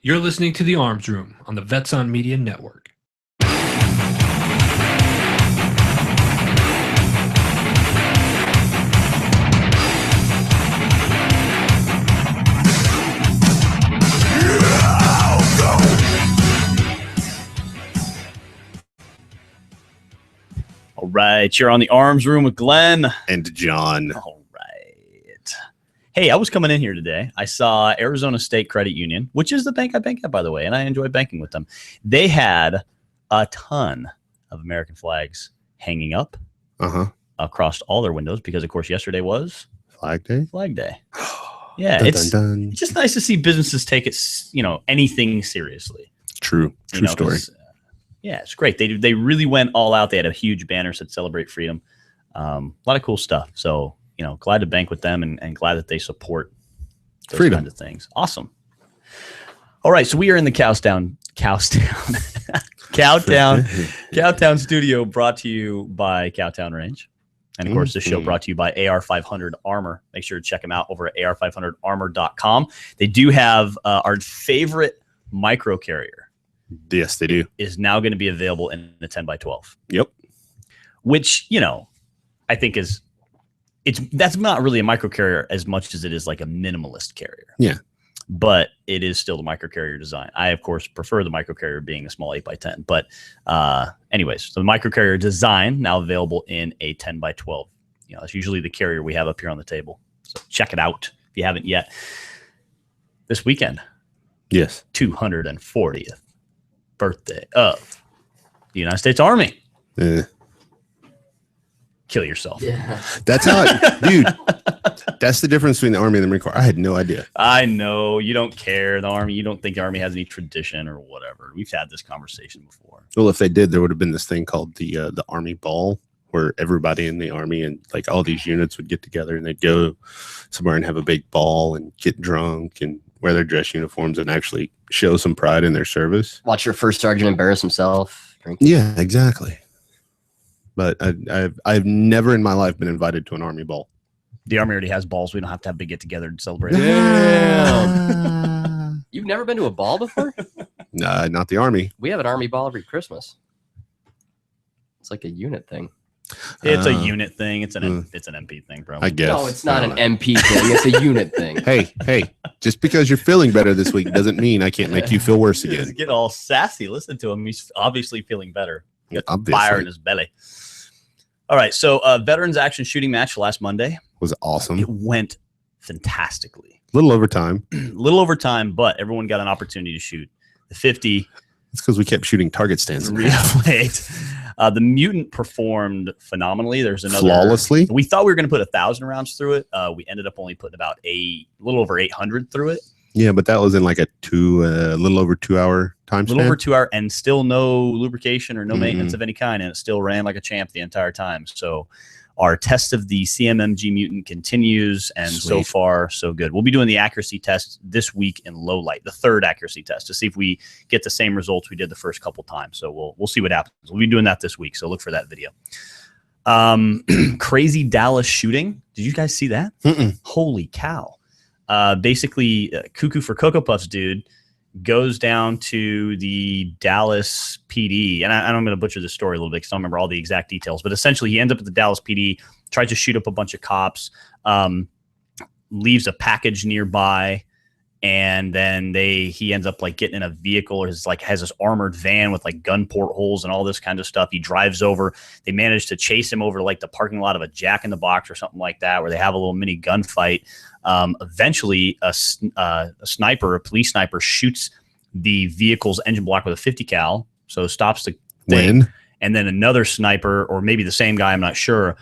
You're listening to The Arms Room on the Vets on Media Network. All right, you're on The Arms Room with Glenn. And John. All right. Hey, I was coming in here today. I saw Arizona State Credit Union, which is the bank I bank at, by the way, and I enjoy banking with them. They had a ton of American flags hanging up across all their windows because, of course, yesterday was Flag Day. Flag Day. Yeah, Dun, it's dun, dun. it's just nice to see businesses take it, anything seriously. True story. Yeah, it's great. They really went all out. They had a huge banner that said "Celebrate Freedom." A lot of cool stuff. So, glad to bank with them and glad that they support those freedom kinds of things. Awesome. All right, so we are in the Cowtown studio, brought to you by Cowtown Range. And, of course, this show brought to you by AR500 Armor. Make sure to check them out over at ar500armor.com. They do have our favorite micro carrier. Yes, they do. Is now going to be available in the 10x12. Yep. Which, I think that's not really a micro carrier as much as it is like a minimalist carrier. Yeah. But it is still the micro carrier design. I, of course, prefer the micro carrier being a small 8x10. But anyways, so the micro carrier design now available in a 10x12. It's usually the carrier we have up here on the table. So check it out if you haven't yet. This weekend. Yes. 240th. birthday of the United States Army. Kill yourself. Yeah. That's how dude, that's the difference between the Army and the Marine Corps. I had no idea. I know you don't care. The Army, you don't think the Army has any tradition or whatever. We've had this conversation before. Well, if they did, there would have been this thing called the Army Ball, where everybody in the Army and like all these units would get together and they'd go somewhere and have a big ball and get drunk and wear their dress uniforms and actually show some pride in their service. Watch your first sergeant embarrass himself. Yeah, exactly. But I've never in my life been invited to an Army ball. The Army already has balls. We don't have to have a big get together to celebrate. Damn. You've never been to a ball before? Nah, not the Army. We have an Army ball every Christmas. It's like a unit thing. It's a unit thing. It's an MP thing, bro. I guess. No, it's not an MP thing. It's a unit thing. Hey, just because you're feeling better this week doesn't mean I can't make you feel worse again. He's getting all sassy. Listen to him. He's obviously feeling better. He got Obviously. fire in his belly. All right. So Veterans Action Shooting Match last Monday. Was awesome. It went fantastically. Little overtime. Little overtime, but everyone got an opportunity to shoot. The 50. It's because we kept shooting target stands. The Mutant performed phenomenally. There's another flawlessly. We thought we were going to put 1,000 rounds through it. We ended up only putting about a little over 800 through it. Yeah, but that was in like a little over 2 hour time span. A little over 2 hour, and still no lubrication or no maintenance of any kind, and it still ran like a champ the entire time. So our test of the CMMG Mutant continues, and so far, so good. We'll be doing the accuracy test this week in low light, the third accuracy test, to see if we get the same results we did the first couple times. So we'll see what happens. We'll be doing that this week, so look for that video. Crazy Dallas shooting. Did you guys see that? Holy cow. Basically, Cuckoo for Cocoa Puffs dude goes down to the Dallas PD, and I'm going to butcher this story a little bit because I don't remember all the exact details, but essentially he ends up at the Dallas PD, tries to shoot up a bunch of cops, leaves a package nearby, and then he ends up like getting in a vehicle, or has this armored van with like gun portholes and all this kind of stuff. He drives over. They manage to chase him over to like the parking lot of a Jack in the Box or something like that, where they have a little mini gunfight. Eventually, a police sniper, shoots the vehicle's engine block with a 50 cal, so stops the thing. And then another sniper, or maybe the same guy, I'm not sure.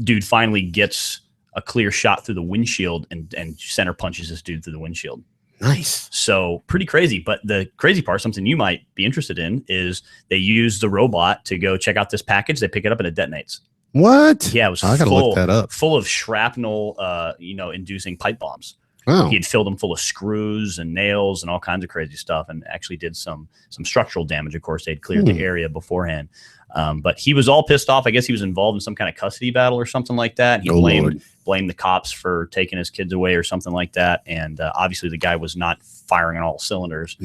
Dude finally gets a clear shot through the windshield and center punches this dude through the windshield. Nice. So pretty crazy. But the crazy part, something you might be interested in, is they use the robot to go check out this package. They pick it up and it detonates. What? Yeah, it was I gotta look that up. Full of shrapnel, inducing pipe bombs. Oh. He had filled them full of screws and nails and all kinds of crazy stuff, and actually did some structural damage. Of course, they'd cleared the area beforehand. But he was all pissed off. I guess he was involved in some kind of custody battle or something like that. He blamed the cops for taking his kids away or something like that. And obviously the guy was not firing on all cylinders.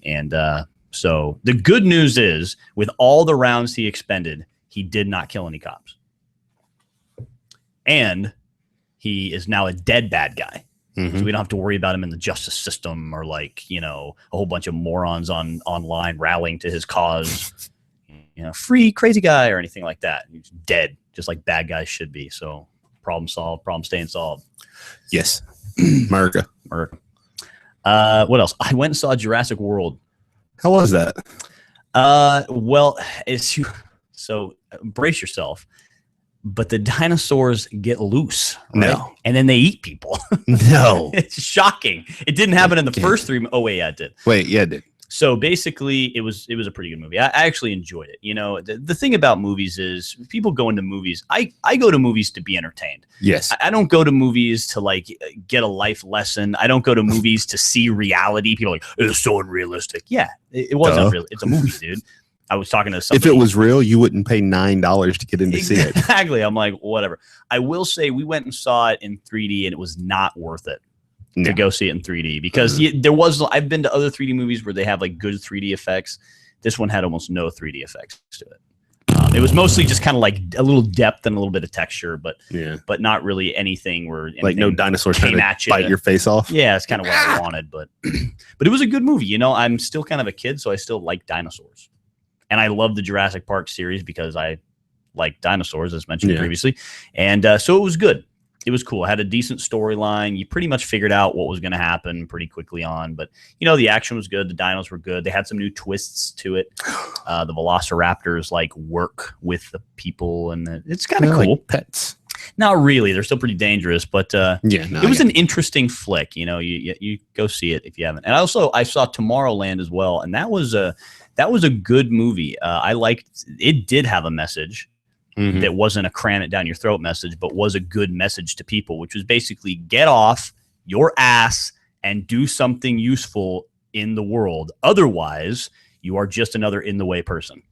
And so the good news is, with all the rounds he expended, he did not kill any cops. And he is now a dead bad guy. So we don't have to worry about him in the justice system, or like, you know, a whole bunch of morons online rallying to his cause, you know, free crazy guy or anything like that. He's dead, just like bad guys should be. So problem solved, problem staying solved. Yes. America. What else? I went and saw Jurassic World. How was that? Well, so brace yourself. But the dinosaurs get loose, right? No. And then they eat people. No. It's shocking. It didn't happen in the first three. Oh wait, yeah, it did. Wait, yeah, it did. So basically, it was a pretty good movie. I actually enjoyed it. You know, the thing about movies is, people go into movies. I go to movies to be entertained. Yes. I don't go to movies to like get a life lesson. I don't go to movies to see reality. People are like, it's so unrealistic. Yeah, it wasn't real. It's a movie, dude. I was talking to somebody. If it was real, you wouldn't pay $9 to get in to see it. Exactly. I'm like, whatever. I will say we went and saw it in 3D, and it was not worth it to go see it in 3D, because I've been to other 3D movies where they have like good 3D effects. This one had almost no 3D effects to it. It was mostly just kind of like a little depth and a little bit of texture, but not really anything where like no dinosaurs trying to bite your face off. Yeah, it's kind of what I wanted, but it was a good movie. You know, I'm still kind of a kid, so I still like dinosaurs. And I love the Jurassic Park series because I like dinosaurs, as mentioned previously. And so it was good. It was cool. It had a decent storyline. You pretty much figured out what was going to happen pretty quickly on. But, you know, the action was good. The dinos were good. They had some new twists to it. The velociraptors, like, work with the people. And it's kind of cool. Like pets. Not really. They're still pretty dangerous. But it was an interesting flick. You know, you go see it if you haven't. And I saw Tomorrowland as well. And that was a good movie. I liked it. Did have a message that wasn't a cram it down your throat message, but was a good message to people, which was basically get off your ass and do something useful in the world. Otherwise, you are just another in the way person.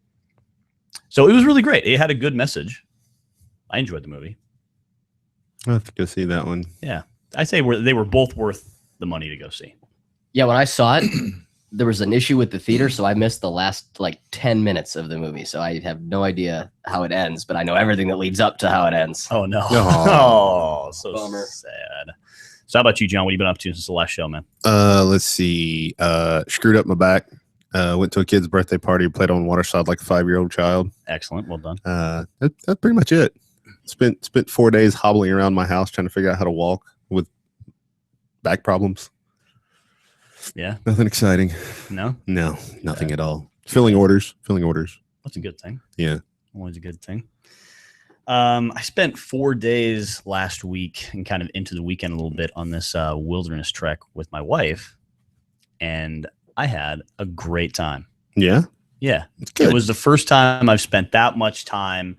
So it was really great. It had a good message. I enjoyed the movie. I'll have to go see that one. Yeah. I say they were both worth the money to go see. Yeah, when I saw it, there was an issue with the theater, so I missed the last like 10 minutes of the movie. So I have no idea how it ends, but I know everything that leads up to how it ends. Oh no! Oh, so bummer. Sad. So how about you, John? What have you been up to since the last show, man? Let's see. Screwed up my back. Went to a kid's birthday party. Played on water slide like a 5-year-old child. Excellent. Well done. That's pretty much it. Spent 4 days hobbling around my house trying to figure out how to walk with back problems. Yeah. Nothing exciting. No, nothing at all. Filling orders. That's a good thing. Yeah. Always a good thing. I spent 4 days last week and kind of into the weekend a little bit on this wilderness trek with my wife, and I had a great time. Yeah. Yeah. It was the first time I've spent that much time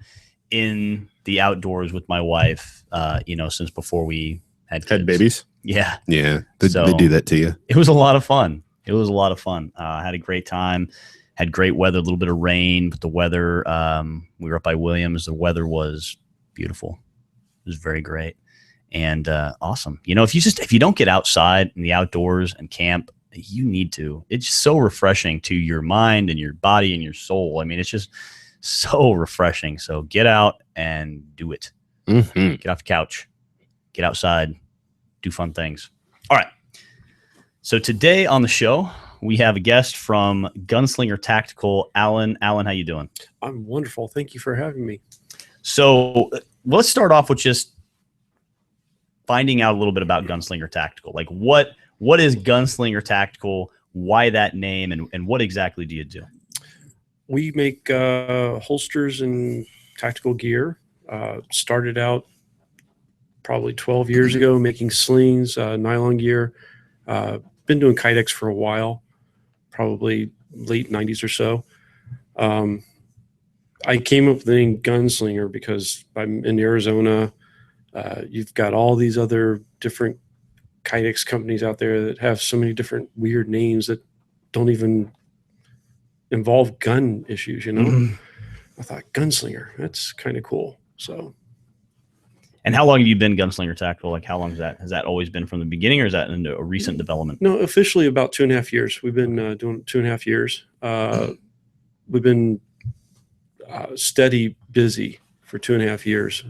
in the outdoors with my wife, since before we had babies. Yeah. Yeah. They do that to you. It was a lot of fun. I had a great time. Had great weather, a little bit of rain, but the weather, we were up by Williams. The weather was beautiful. It was very great and awesome. You know, if you don't get outside in the outdoors and camp, you need to. It's so refreshing to your mind and your body and your soul. I mean, it's just so refreshing. So get out and do it. Get off the couch. Get outside. Do fun things. All right. So today on the show, we have a guest from Gunslinger Tactical, Alan. Alan, how you doing? I'm wonderful. Thank you for having me. So let's start off with just finding out a little bit about Gunslinger Tactical. Like what is Gunslinger Tactical? Why that name? And what exactly do you do? We make holsters and tactical gear. Started out probably 12 years ago making slings, nylon gear. Been doing kydex for a while, probably late 90s or so. I came up with the name Gunslinger because I'm in Arizona. You've got all these other different Kydex companies out there that have so many different weird names that don't even involve gun issues, you know. Mhm. I thought Gunslinger, that's kind of cool. So, And how long have you been Gunslinger Tactical? Like, how long is that? Has that always been from the beginning, or is that a recent development? no, officially about 2.5 years. We've been doing 2.5 years. We've been steady busy for 2.5 years.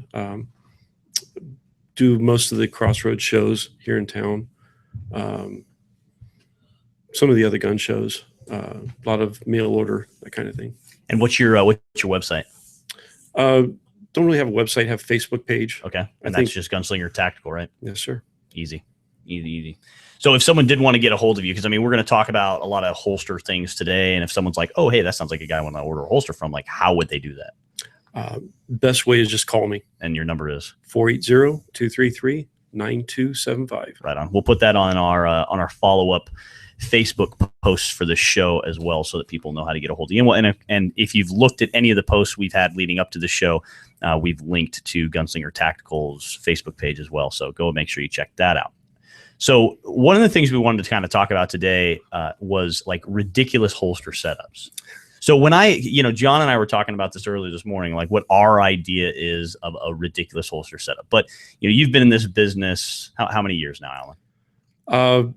Do most of the Crossroads shows here in town. Some of the other gun shows. A lot of mail order, that kind of thing. And what's your website? Don't really have a website. Have a Facebook page. Okay, I and think- that's just Gunslinger Tactical, right? Yes, sir. Easy. So if someone did want to get a hold of you, because I mean, we're going to talk about a lot of holster things today, and if someone's like, "Oh, hey, that sounds like a guy I want to order a holster from," like, how would they do that? Best way is just call me. And your number is 480-233-9275. right on. We'll put that on our follow-up Facebook posts for the show as well, so that people know how to get a hold of you. And if you've looked at any of the posts we've had leading up to the show, we've linked to Gunslinger Tactical's Facebook page as well. So go make sure you check that out. So one of the things we wanted to kind of talk about today was like ridiculous holster setups. So when John and I were talking about this earlier this morning, like what our idea is of a ridiculous holster setup. But you've been in this business how many years now, Alan?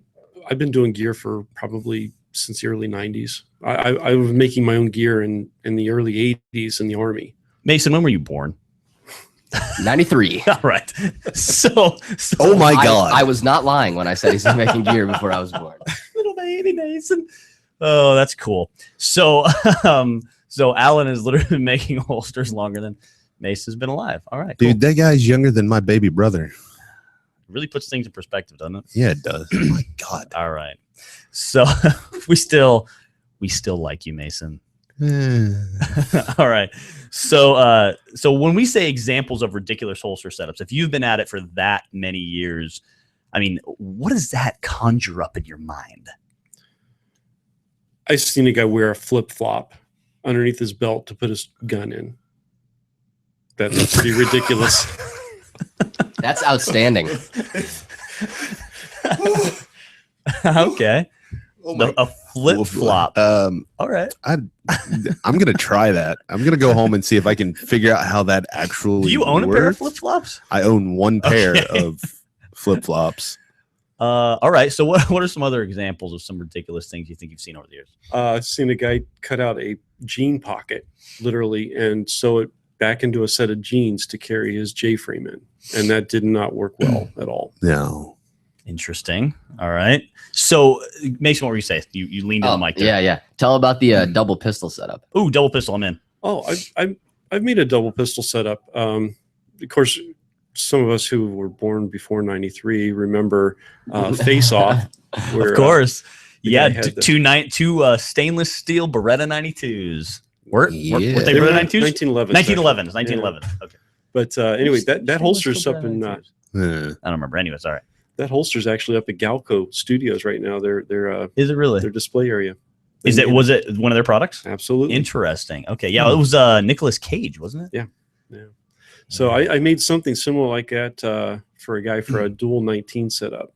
I've been doing gear for probably since the early 90s. I was making my own gear in the early 80s in the Army. Mason, when were you born? 93. All right. So Oh my God. I was not lying when I said he's making gear before I was born. little baby Mason. Oh, that's cool. So so Alan has literally been making holsters longer than Mason's been alive. All right, cool. Dude, that guy's younger than my baby brother. Really puts things in perspective, doesn't it? Yeah, it does. Oh my God. All right. So we still like you, Mason. All right. So when we say examples of ridiculous holster setups, if you've been at it for that many years, I mean, what does that conjure up in your mind? I seen a guy wear a flip flop underneath his belt to put his gun in. That's pretty ridiculous. That's outstanding. Okay. Oh my A flip flop. All right. I'm gonna try that. I'm gonna go home and see if I can figure out how that actually. Do you own a pair of works. flip flops? I own one pair Okay. of flip flops. All right. So what are some other examples of some ridiculous things you think you've seen over the years? I've seen a guy cut out a jean pocket, literally, and sew it back into a set of jeans to carry his J-frame in. And that did not work well at all. No. Interesting. All right. So Mason, what were you saying? You leaned in the mic there. Yeah. Tell about the double pistol setup. Ooh, double pistol. I'm in. Oh, I've made a double pistol setup. Of course, some of us who were born before 93 remember Face Off. Where, Of course. the Yeah. guy had Two stainless steel Beretta 92s. Were they Yeah. Beretta they were 92s? 1911. 1911. 1911. Okay. But anyway, that holster's Stainless up steel in Beretta 92s. Uh, I don't remember. Anyways, all right. that holster's actually up at Galco Studios right now. Their Is it really? display area. Was it one of their products? Absolutely. Interesting. Okay. Yeah, it was Nicolas Cage, wasn't it? Yeah. So I made something similar like that for a guy for a dual 19 setup.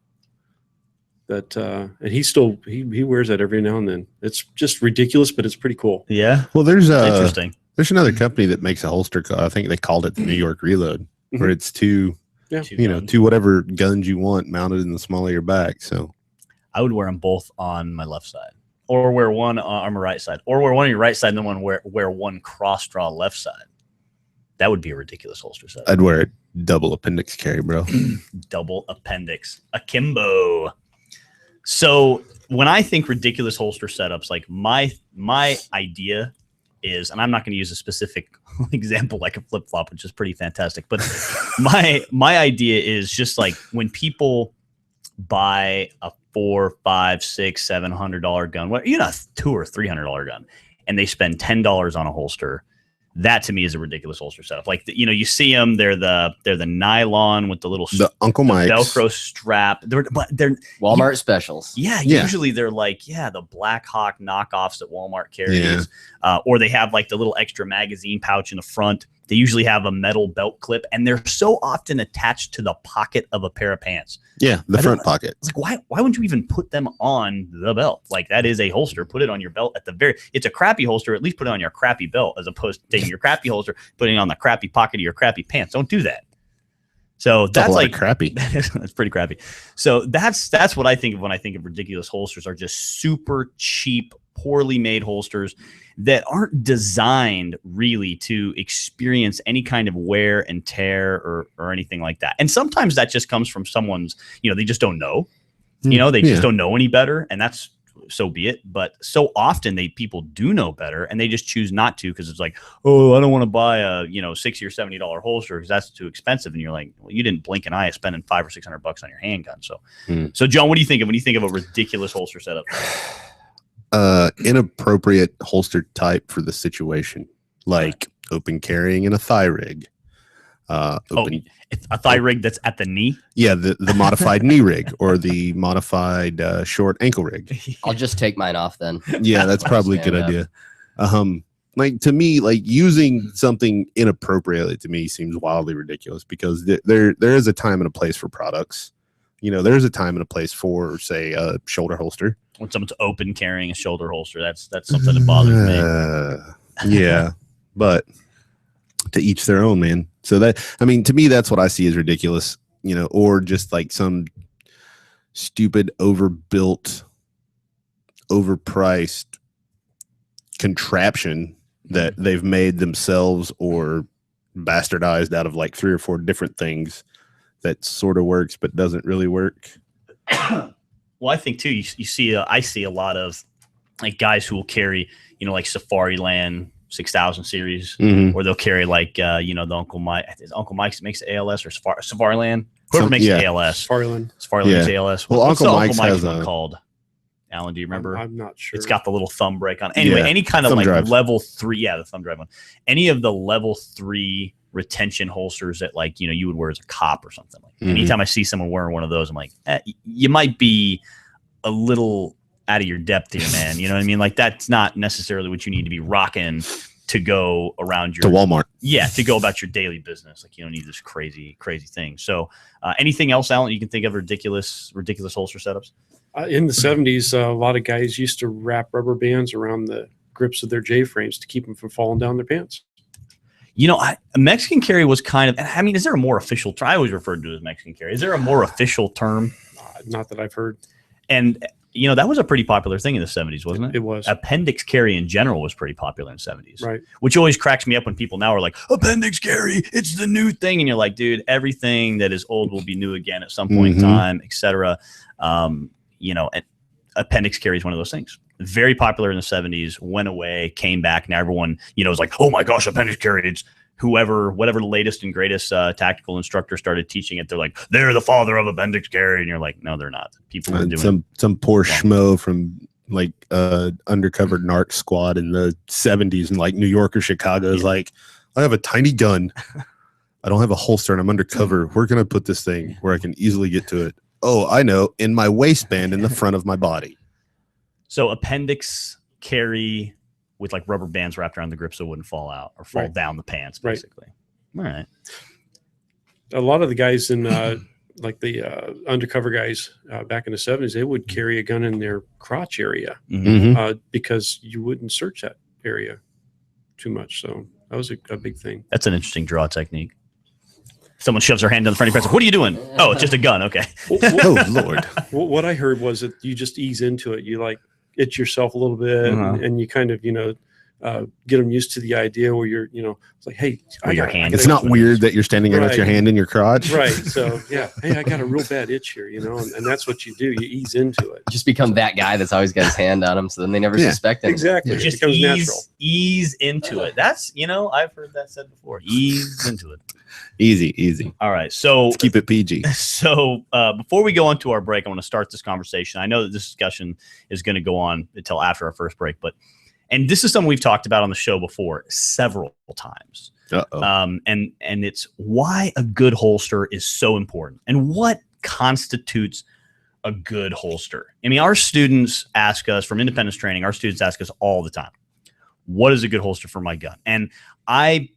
That and he wears that every now and then. It's just ridiculous, but it's pretty cool. Yeah. well, there's Interesting. another company that makes a holster. I think they called it the New York Reload, where it's two whatever guns you want mounted in the small of your back. So I would wear them both on my left side, or wear one on my right side, or wear one on your right side and then wear one cross draw left side. That would be a ridiculous holster setup. I'd wear it double appendix carry, bro. Double appendix, akimbo. So when I think ridiculous holster setups, like my idea is, and I'm not going to use a specific example like a flip flop, which is pretty fantastic, but my idea is just like when people buy a $400, $500, $600, $700 gun, what, you know, $200 or $300 gun, and they spend $10 on a holster. That to me is a ridiculous holster setup. Like you see them, they're the nylon with the little The Uncle Mike's. Velcro strap. They're Walmart specials. yeah, Yeah. usually they're like the Black Hawk knockoffs that Walmart carries, or they have like the little extra magazine pouch in the front They usually have a metal belt clip, and they're so often attached to the pocket of a pair of pants. Yeah, the front pocket. It's like, why wouldn't you even put them on the belt? Like, that is a holster. Put it on your belt it's a crappy holster. At least put it on your crappy belt, as opposed to taking your crappy holster, putting it on the crappy pocket of your crappy pants. Don't do that. So that's like crappy. That's pretty crappy. So that's what I think of when I think of ridiculous holsters. Are just super cheap, poorly made holsters that aren't designed really to experience any kind of wear and tear or anything like that. And sometimes that just comes from someone's, they just don't know, they just don't know any better, and that's so be it. But so often people do know better, and they just choose not to, because it's like, oh, I don't want to buy a $60 or $70 holster because that's too expensive. And you're like, well, you didn't blink an eye at spending $500 or $600 on your handgun. So John, what do you think of when you think of a ridiculous holster setup? Inappropriate holster type for the situation, like open carrying in a thigh rig. It's a thigh rig that's at the knee. Yeah, the modified knee rig, or the modified short ankle rig. I'll just take mine off then. Yeah, that's probably a good idea. Like, to me, like, using something inappropriately to me seems wildly ridiculous, because there is a time and a place for products. There's a time and a place for, say, a shoulder holster. When someone's open carrying a shoulder holster, that's something that bothers me. Yeah, but to each their own, man. So to me, that's what I see as ridiculous, or just like some stupid, overbuilt, overpriced contraption that they've made themselves or bastardized out of like 3 or 4 different things that sort of works but doesn't really work. Well, I think too, I see a lot of like guys who will carry, like Safariland 6000 series, or they'll carry like, the Uncle Mike makes the ALS, or Safariland, whoever makes the ALS. Safariland makes ALS. Well, What's Uncle Mike's has one called? Alan, do you remember? I'm not sure. It's got the little thumb brake on. Anyway, any kind of like drive. level 3, the thumb drive one. Any of the level 3 retention holsters that like you would wear as a cop or something. Like anytime I see someone wearing one of those, I'm like, you might be a little out of your depth here, man. You know what I mean? Like, that's not necessarily what you need to be rocking to go around to Walmart. Yeah, to go about your daily business. Like, you don't need this crazy thing. So, anything else, Alan, you can think of ridiculous holster setups? In the 70s, a lot of guys used to wrap rubber bands around the grips of their J-frames to keep them from falling down their pants. A Mexican carry was kind of, I mean, is there a more official term? I always referred to it as Mexican carry. Is there a more official term? Not that I've heard. And, that was a pretty popular thing in the 70s, wasn't it? It was. Appendix carry in general was pretty popular in the 70s. Right. Which always cracks me up when people now are like, appendix carry, it's the new thing. And you're like, dude, everything that is old will be new again at some point in time, etc. Appendix carry is one of those things. Very popular in the 70s, went away, came back. Now everyone, is like, oh my gosh, appendix carry. It's whatever the latest and greatest tactical instructor started teaching it. They're like, they're the father of appendix carry. And you're like, no, they're not. People were doing some poor schmo from like undercover narc squad in the 70s in like New York or Chicago is like, I have a tiny gun. I don't have a holster and I'm undercover. We're going to put this thing where I can easily get to it. Oh, I know, in my waistband in the front of my body. So appendix carry with like rubber bands wrapped around the grip so it wouldn't fall out or fall down the pants, basically. All right. A lot of the guys in like the undercover guys back in the 70s, they would carry a gun in their crotch area because you wouldn't search that area too much. So that was a big thing. That's an interesting draw technique. Someone shoves their hand down the front of your pants. What are you doing? Oh, it's just a gun. Okay. Oh, Lord. What I heard was that you just ease into it. You like itch yourself a little bit and you kind of, get them used to the idea where you're, it's like, hey, it's not weird that you're standing there with your hand in your crotch. Right. So, yeah. Hey, I got a real bad itch here, and that's what you do. You ease into it. Just become that guy that's always got his hand on him. So then they never suspect it. Exactly. It just becomes natural. Ease into it. That's, I've heard that said before. Ease into it. Easy. All right. So let's keep it PG. So before we go on to our break, I want to start this conversation. I know that this discussion is going to go on until after our first break, and this is something we've talked about on the show before several times. And it's why a good holster is so important and what constitutes a good holster. I mean, our students ask us from independence training, our students ask us all the time, what is a good holster for my gun? And I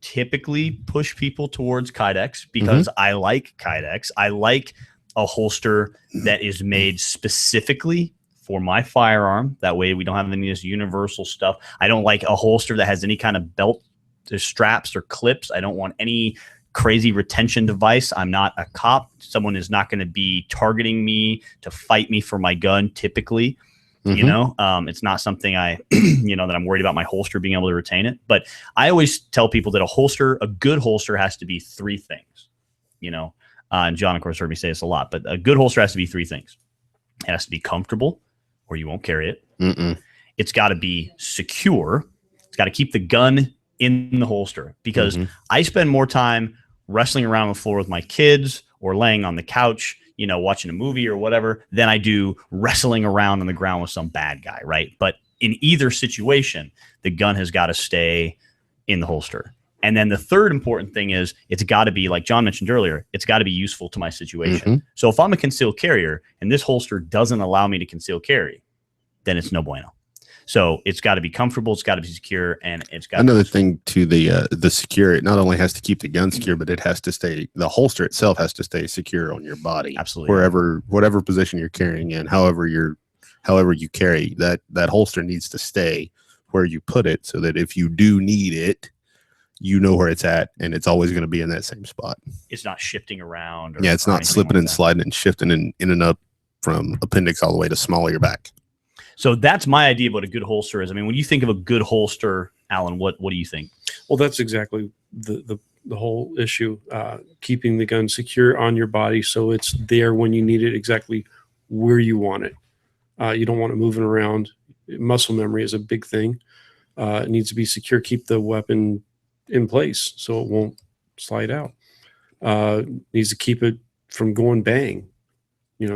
typically push people towards Kydex because I like Kydex. I like a holster that is made specifically for my firearm. That way we don't have any of this universal stuff. I don't like a holster that has any kind of belt straps or clips. I don't want any crazy retention device. I'm not a cop. Someone is not going to be targeting me to fight me for my gun typically. You know, it's not something I, that I'm worried about my holster being able to retain it. But I always tell people that a good holster has to be three things, and John, of course, heard me say this a lot, but a good holster has to be three things. It has to be comfortable or you won't carry it. It's got to be secure. It's got to keep the gun in the holster because I spend more time wrestling around on the floor with my kids or laying on the couch, watching a movie or whatever, than I do wrestling around on the ground with some bad guy, right? But in either situation, the gun has got to stay in the holster. And then the third important thing is it's got to be, like John mentioned earlier, it's got to be useful to my situation. So if I'm a concealed carrier and this holster doesn't allow me to conceal carry, then it's no bueno. So it's got to be comfortable, it's got to be secure, and it's got another thing to the secure. It not only has to keep the gun secure, but it has to stay. The holster itself has to stay secure on your body. Absolutely. Whatever position you're carrying in, however you carry that holster needs to stay where you put it, so that if you do need it, you know where it's at, and it's always going to be in that same spot. It's not shifting around. It's not slipping and sliding and shifting in and up from appendix all the way to small of your back. So that's my idea of what a good holster is. I mean, when you think of a good holster, Alan, what do you think? Well, that's exactly the whole issue, keeping the gun secure on your body so it's there when you need it exactly where you want it. You don't want it moving around. Muscle memory is a big thing. It needs to be secure. Keep the weapon in place so it won't slide out. Needs to keep it from going bang.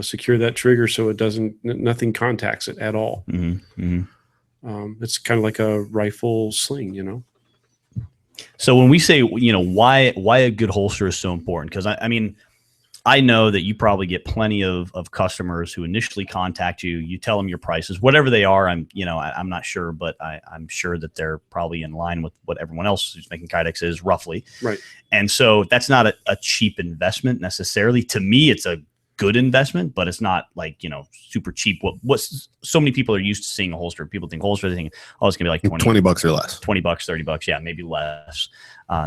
Secure that trigger so it nothing contacts it at all. It's kind of like a rifle sling, So when we say, why a good holster is so important, because I mean, I know that you probably get plenty of customers who initially contact you. You tell them your prices, whatever they are. I'm not sure, but I'm sure that they're probably in line with what everyone else who's making Kydex is roughly. Right. And so that's not a cheap investment necessarily. To me, it's a good investment, but it's not like, super cheap. What's so many people are used to seeing a holster. People think holster, they think, oh, it's gonna be like $20 or less, $20, $30. Yeah, maybe less.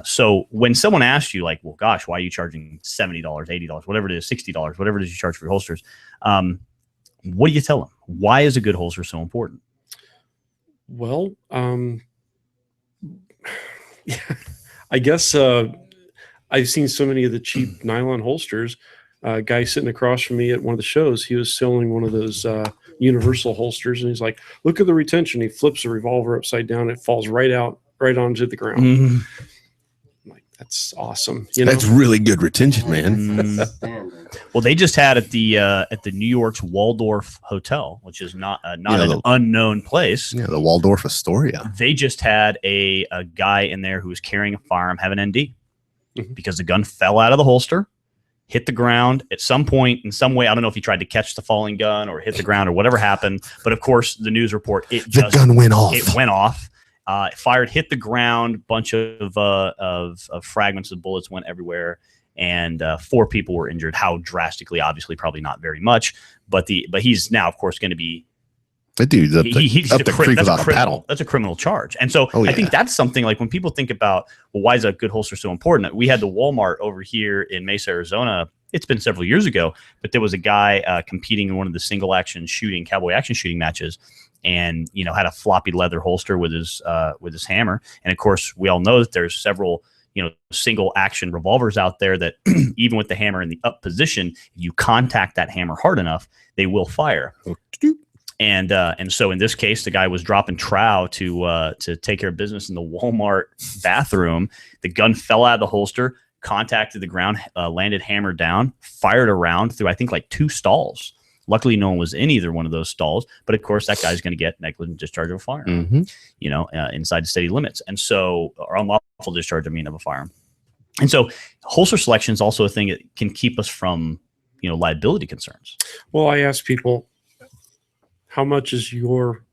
So when someone asks you like, well, gosh, why are you charging $70, $80, whatever it is, $60, whatever it is you charge for your holsters? What do you tell them? Why is a good holster so important? Well, yeah, I guess I've seen so many of the cheap nylon holsters. Guy sitting across from me at one of the shows, he was selling one of those universal holsters, and he's like, "Look at the retention." He flips the revolver upside down; it falls right onto the ground. I'm like, that's awesome. That's really good retention, man. Well, they just had at the New York's Waldorf Hotel, which is not an unknown place. Yeah, the Waldorf Astoria. They just had a guy in there who was carrying a firearm have an ND because the gun fell out of the holster, hit the ground at some point in some way. I don't know if he tried to catch the falling gun or hit the ground or whatever happened. But of course, the news report, the gun went off. It went off. It fired, hit the ground. Bunch of fragments of bullets went everywhere, and 4 people were injured. How drastically? Obviously, probably not very much. But he's now, of course, going to be. That dude's up the creek without a paddle. That's a criminal charge. And so I think that's something like when people think about, well, why is a good holster so important? We had the Walmart over here in Mesa, Arizona. It's been several years ago, but there was a guy competing in one of the cowboy action shooting matches, and had a floppy leather holster with his hammer. And of course, we all know that there's several single action revolvers out there that even with the hammer in the up position, if you contact that hammer hard enough, they will fire. And so in this case, the guy was dropping trow to take care of business in the Walmart bathroom. The gun fell out of the holster, contacted the ground, landed hammer down, fired around through, I think, like 2 stalls. Luckily, no one was in either one of those stalls. But of course, that guy's going to get negligent discharge of a firearm, inside the city limits. And so, or unlawful discharge, of a firearm. And so holster selection is also a thing that can keep us from, liability concerns. Well, I ask people, how much is your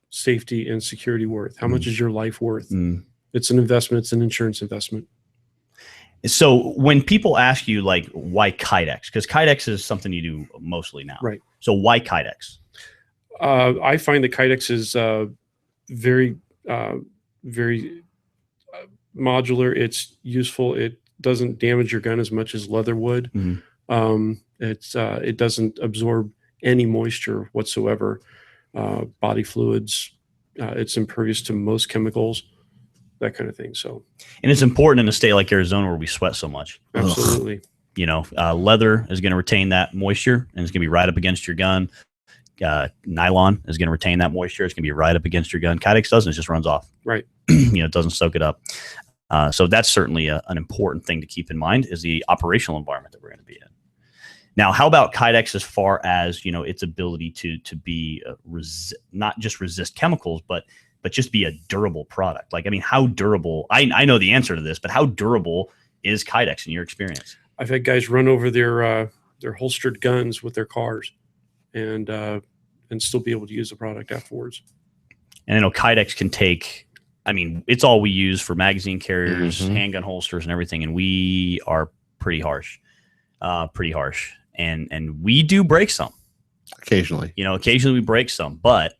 safety and security worth? How much is your life worth? It's an investment. It's an insurance investment. So when people ask you like why Kydex, because Kydex is something you do mostly now, Right? So why Kydex? I find that Kydex is very, very modular. It's useful. It doesn't damage your gun as much as leather would. Mm-hmm. It doesn't absorb any moisture whatsoever. Body fluids. It's impervious to most chemicals, that kind of thing. So, and it's important in a state like Arizona where we sweat so much. Absolutely. You know, leather is going to retain that moisture and it's going to be right up against your gun. Nylon is going to retain that moisture. It's going to be right up against your gun. Kydex doesn't. It just runs off. Right. It doesn't soak it up. So that's certainly an important thing to keep in mind is the operational environment that we're going to be in. Now, how about Kydex as far as, its ability to be not just resist chemicals, but just be a durable product? Like, I mean, how durable? I know the answer to this, but how durable is Kydex in your experience? I've had guys run over their holstered guns with their cars, and still be able to use the product afterwards. And I know Kydex can take. I mean, it's all we use for magazine carriers, handgun holsters, and everything, and we are pretty harsh. And we do break some. Occasionally. Occasionally we break some, but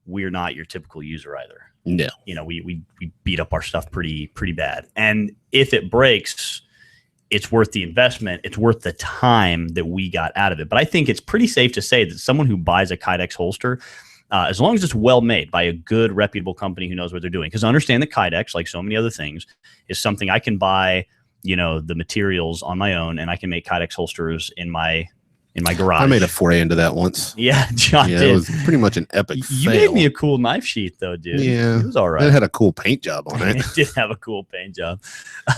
we're not your typical user either. No. We beat up our stuff pretty bad. And if it breaks, it's worth the investment. It's worth the time that we got out of it. But I think it's pretty safe to say that someone who buys a Kydex holster, as long as it's well made by a good, reputable company who knows what they're doing, because understand that Kydex, like so many other things, is something I can buy the materials on my own, and I can make Kydex holsters in my garage. I made a foray into that once. Yeah, John did. It was pretty much an epic You fail. made me a cool knife sheath, though, dude. Yeah. It was all right. It had a cool paint job on it. It did have a cool paint job.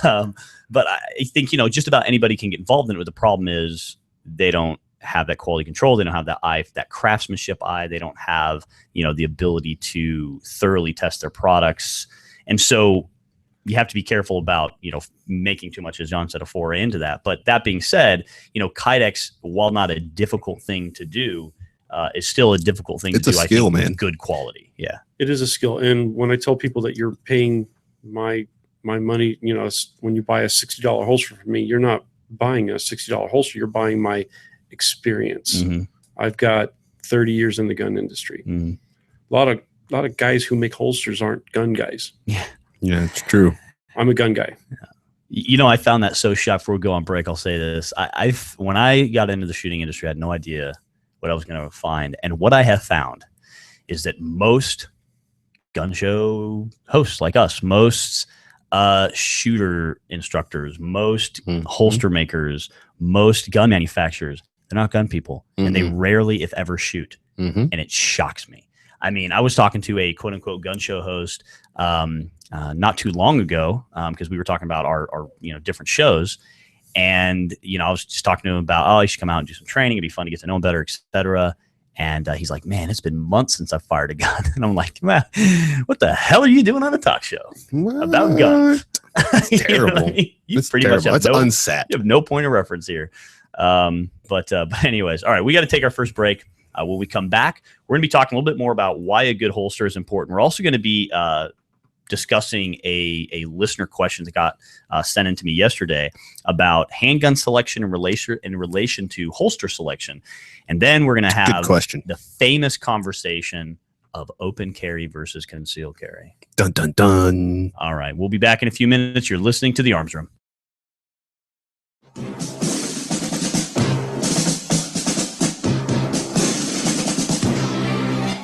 But I think, just about anybody can get involved in it. But the problem is they don't have that quality control. They don't have that eye, that craftsmanship eye. They don't have, the ability to thoroughly test their products. And so you have to be careful about, making too much, as John said, a foray into that. But that being said, Kydex, while not a difficult thing to do, is still a difficult thing to do. It's a skill, I think, man. with good quality. Yeah. It is a skill. And when I tell people that you're paying my money, when you buy a $60 holster from me, you're not buying a $60 holster. You're buying my experience. Mm-hmm. I've got 30 years in the gun industry. Mm-hmm. A lot of guys who make holsters aren't gun guys. Yeah. Yeah, it's true. I'm a gun guy. I found that so shocked. Before we go on break, I'll say this. When I got into the shooting industry, I had no idea what I was going to find. And what I have found is that most gun show hosts like us, most shooter instructors, most holster makers, most gun manufacturers, they're not gun people. And they rarely, if ever, shoot. And it shocks me. I mean, I was talking to a quote unquote gun show host not too long ago because we were talking about our different shows. And, I was just talking to him about, you should come out and do some training. It'd be fun to get to know him better, et cetera. And he's like, man, it's been months since I've fired a gun. And I'm like, man, what the hell are you doing on a talk show about guns? It's terrible. It's pretty much it's unsat. You have no point of reference here. But anyways, all right, we got to take our first break. When we come back, we're going to be talking a little bit more about why a good holster is important. We're also going to be discussing a listener question that got sent in to me yesterday about handgun selection in relation to holster selection. And then we're going to have the famous conversation of open carry versus concealed carry. Dun, dun, dun. All right. We'll be back in a few minutes. You're listening to The Arms Room.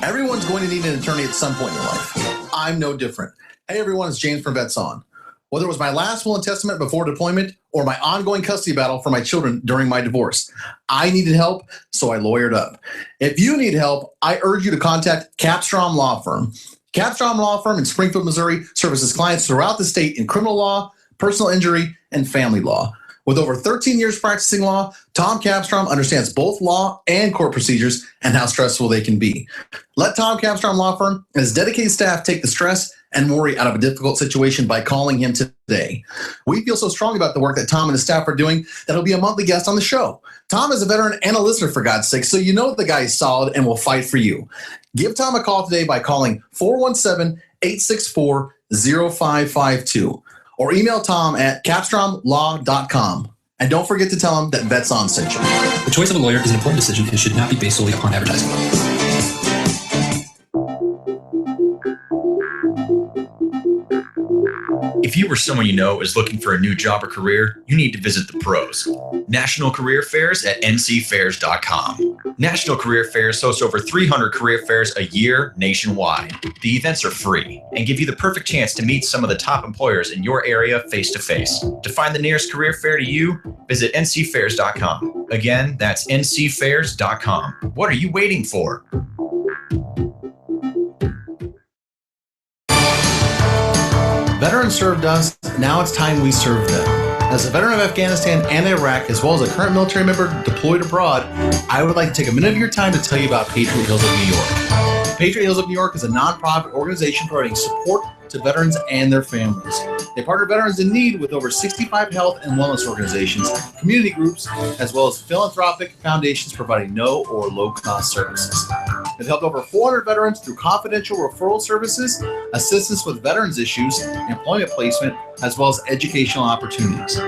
Everyone's going to need an attorney at some point in their life. I'm no different. Hey, everyone, it's James from Vets On. Whether it was my last will and testament before deployment or my ongoing custody battle for my children during my divorce, I needed help, so I lawyered up. If you need help, I urge you to contact Capstrom Law Firm. Capstrom Law Firm in Springfield, Missouri services clients throughout the state in criminal law, personal injury, and family law. With over 13 years practicing law, Tom Capstrom understands both law and court procedures and how stressful they can be. Let Tom Capstrom Law Firm and his dedicated staff take the stress and worry out of a difficult situation by calling him today. We feel so strongly about the work that Tom and his staff are doing that he'll be a monthly guest on the show. Tom is a veteran and a listener, for God's sake, so you know the guy is solid and will fight for you. Give Tom a call today by calling 417-864 0552 or email Tom at capstromlaw.com. And don't forget to tell him that Vets On sent you. The choice of a lawyer is an important decision and should not be based solely upon advertising. If you or someone you know is looking for a new job or career, you need to visit the pros. National Career Fairs at ncfairs.com. National Career Fairs hosts over 300 career fairs a year nationwide. The events are free and give you the perfect chance to meet some of the top employers in your area face-to-face. To find the nearest career fair to you, visit ncfairs.com. Again, that's ncfairs.com. What are you waiting for? Veterans served us, now it's time we serve them. As a veteran of Afghanistan and Iraq, as well as a current military member deployed abroad, I would like to take a minute of your time to tell you about Patriot Hills of New York. Patriot Hills of New York is a nonprofit organization providing support to veterans and their families. They partner veterans in need with over 65 health and wellness organizations, community groups, as well as philanthropic foundations providing no or low-cost services. They've helped over 400 veterans through confidential referral services, assistance with veterans issues, employment placement, as well as educational opportunities.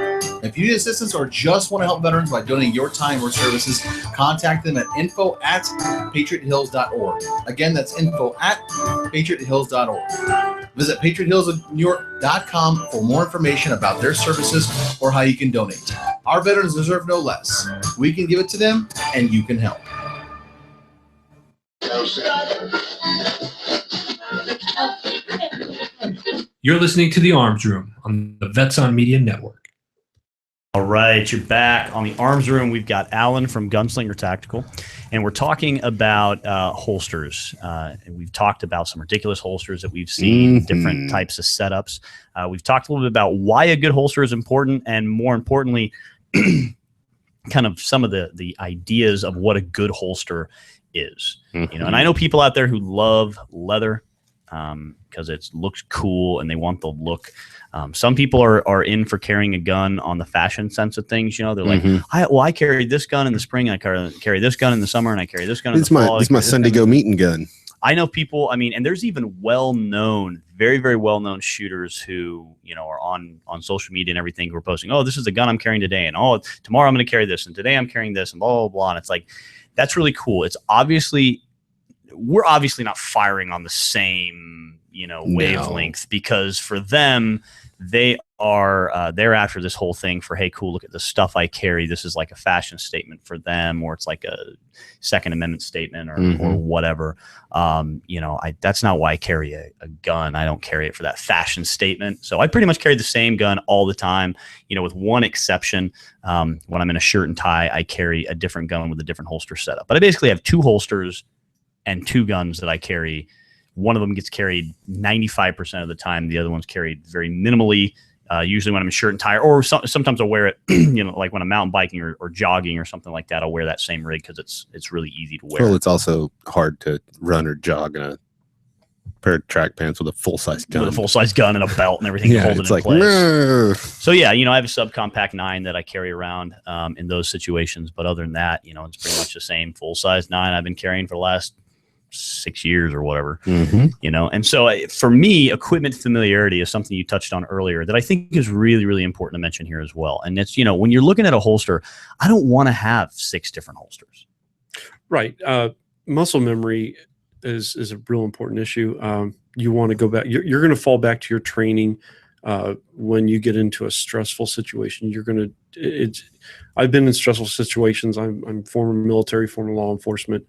If you need assistance or just want to help veterans by donating your time or services, contact them at info@patriothills.org. Again, that's info@patriothills.org. Visit patriothillsofnewyork.com for more information about their services or how you can donate. Our veterans deserve no less. We can give it to them, and you can help. You're listening to The Arms Room on the Vets On Media Network. All right, you're back on the Arms Room. We've got Alan from Gunslinger Tactical, and we're talking about holsters. And we've talked about some ridiculous holsters that we've seen, different types of setups. We've talked a little bit about why a good holster is important, and more importantly, kind of some of the ideas of what a good holster is. You know, and I know people out there who love leather because it looks cool and they want the look. Some people are in for carrying a gun on the fashion sense of things. You know, they're like, I carry this gun in the spring, I carry this gun in the summer, and I carry this gun in the fall. It's my Sunday go meeting gun. I know people, I mean, and there's even well-known, very, very well-known shooters who, you know, are on social media and everything who are posting, oh, this is the gun I'm carrying today, and oh, tomorrow I'm going to carry this, and today I'm carrying this, and blah, blah, blah. And it's like, that's really cool. It's obviously, we're obviously not firing on the same, you know, wavelength, because for them, they're after this whole thing for, hey, cool, look at the stuff I carry. This is like a fashion statement for them, or it's like a Second Amendment statement or whatever. You know, that's not why I carry a gun. I don't carry it for that fashion statement. So I pretty much carry the same gun all the time, you know, with one exception. When I'm in a shirt and tie, I carry a different gun with a different holster setup. But I basically have two holsters and two guns that I carry. One of them gets carried 95% of the time. The other one's carried very minimally, usually when I'm in shirt and tie, or sometimes I'll wear it, you know, like when I'm mountain biking or jogging or something like that. I'll wear that same rig because it's really easy to wear. Well, it's also hard to run or jog in a pair of track pants with a full-size gun. With a full-size gun and a belt and everything to hold it in place. No. So, yeah, you know, I have a subcompact 9 that I carry around in those situations. But other than that, you know, it's pretty much the same full-size 9 I've been carrying for the last 6 years or whatever, you know. And so for me, equipment familiarity is something you touched on earlier that I think is really, really important to mention here as well. And it's, you know, when you're looking at a holster, I don't want to have 6 different holsters. Right. Muscle memory is a real important issue. You want to go back. You're going to fall back to your training when you get into a stressful situation. I've been in stressful situations. I'm former military, former law enforcement.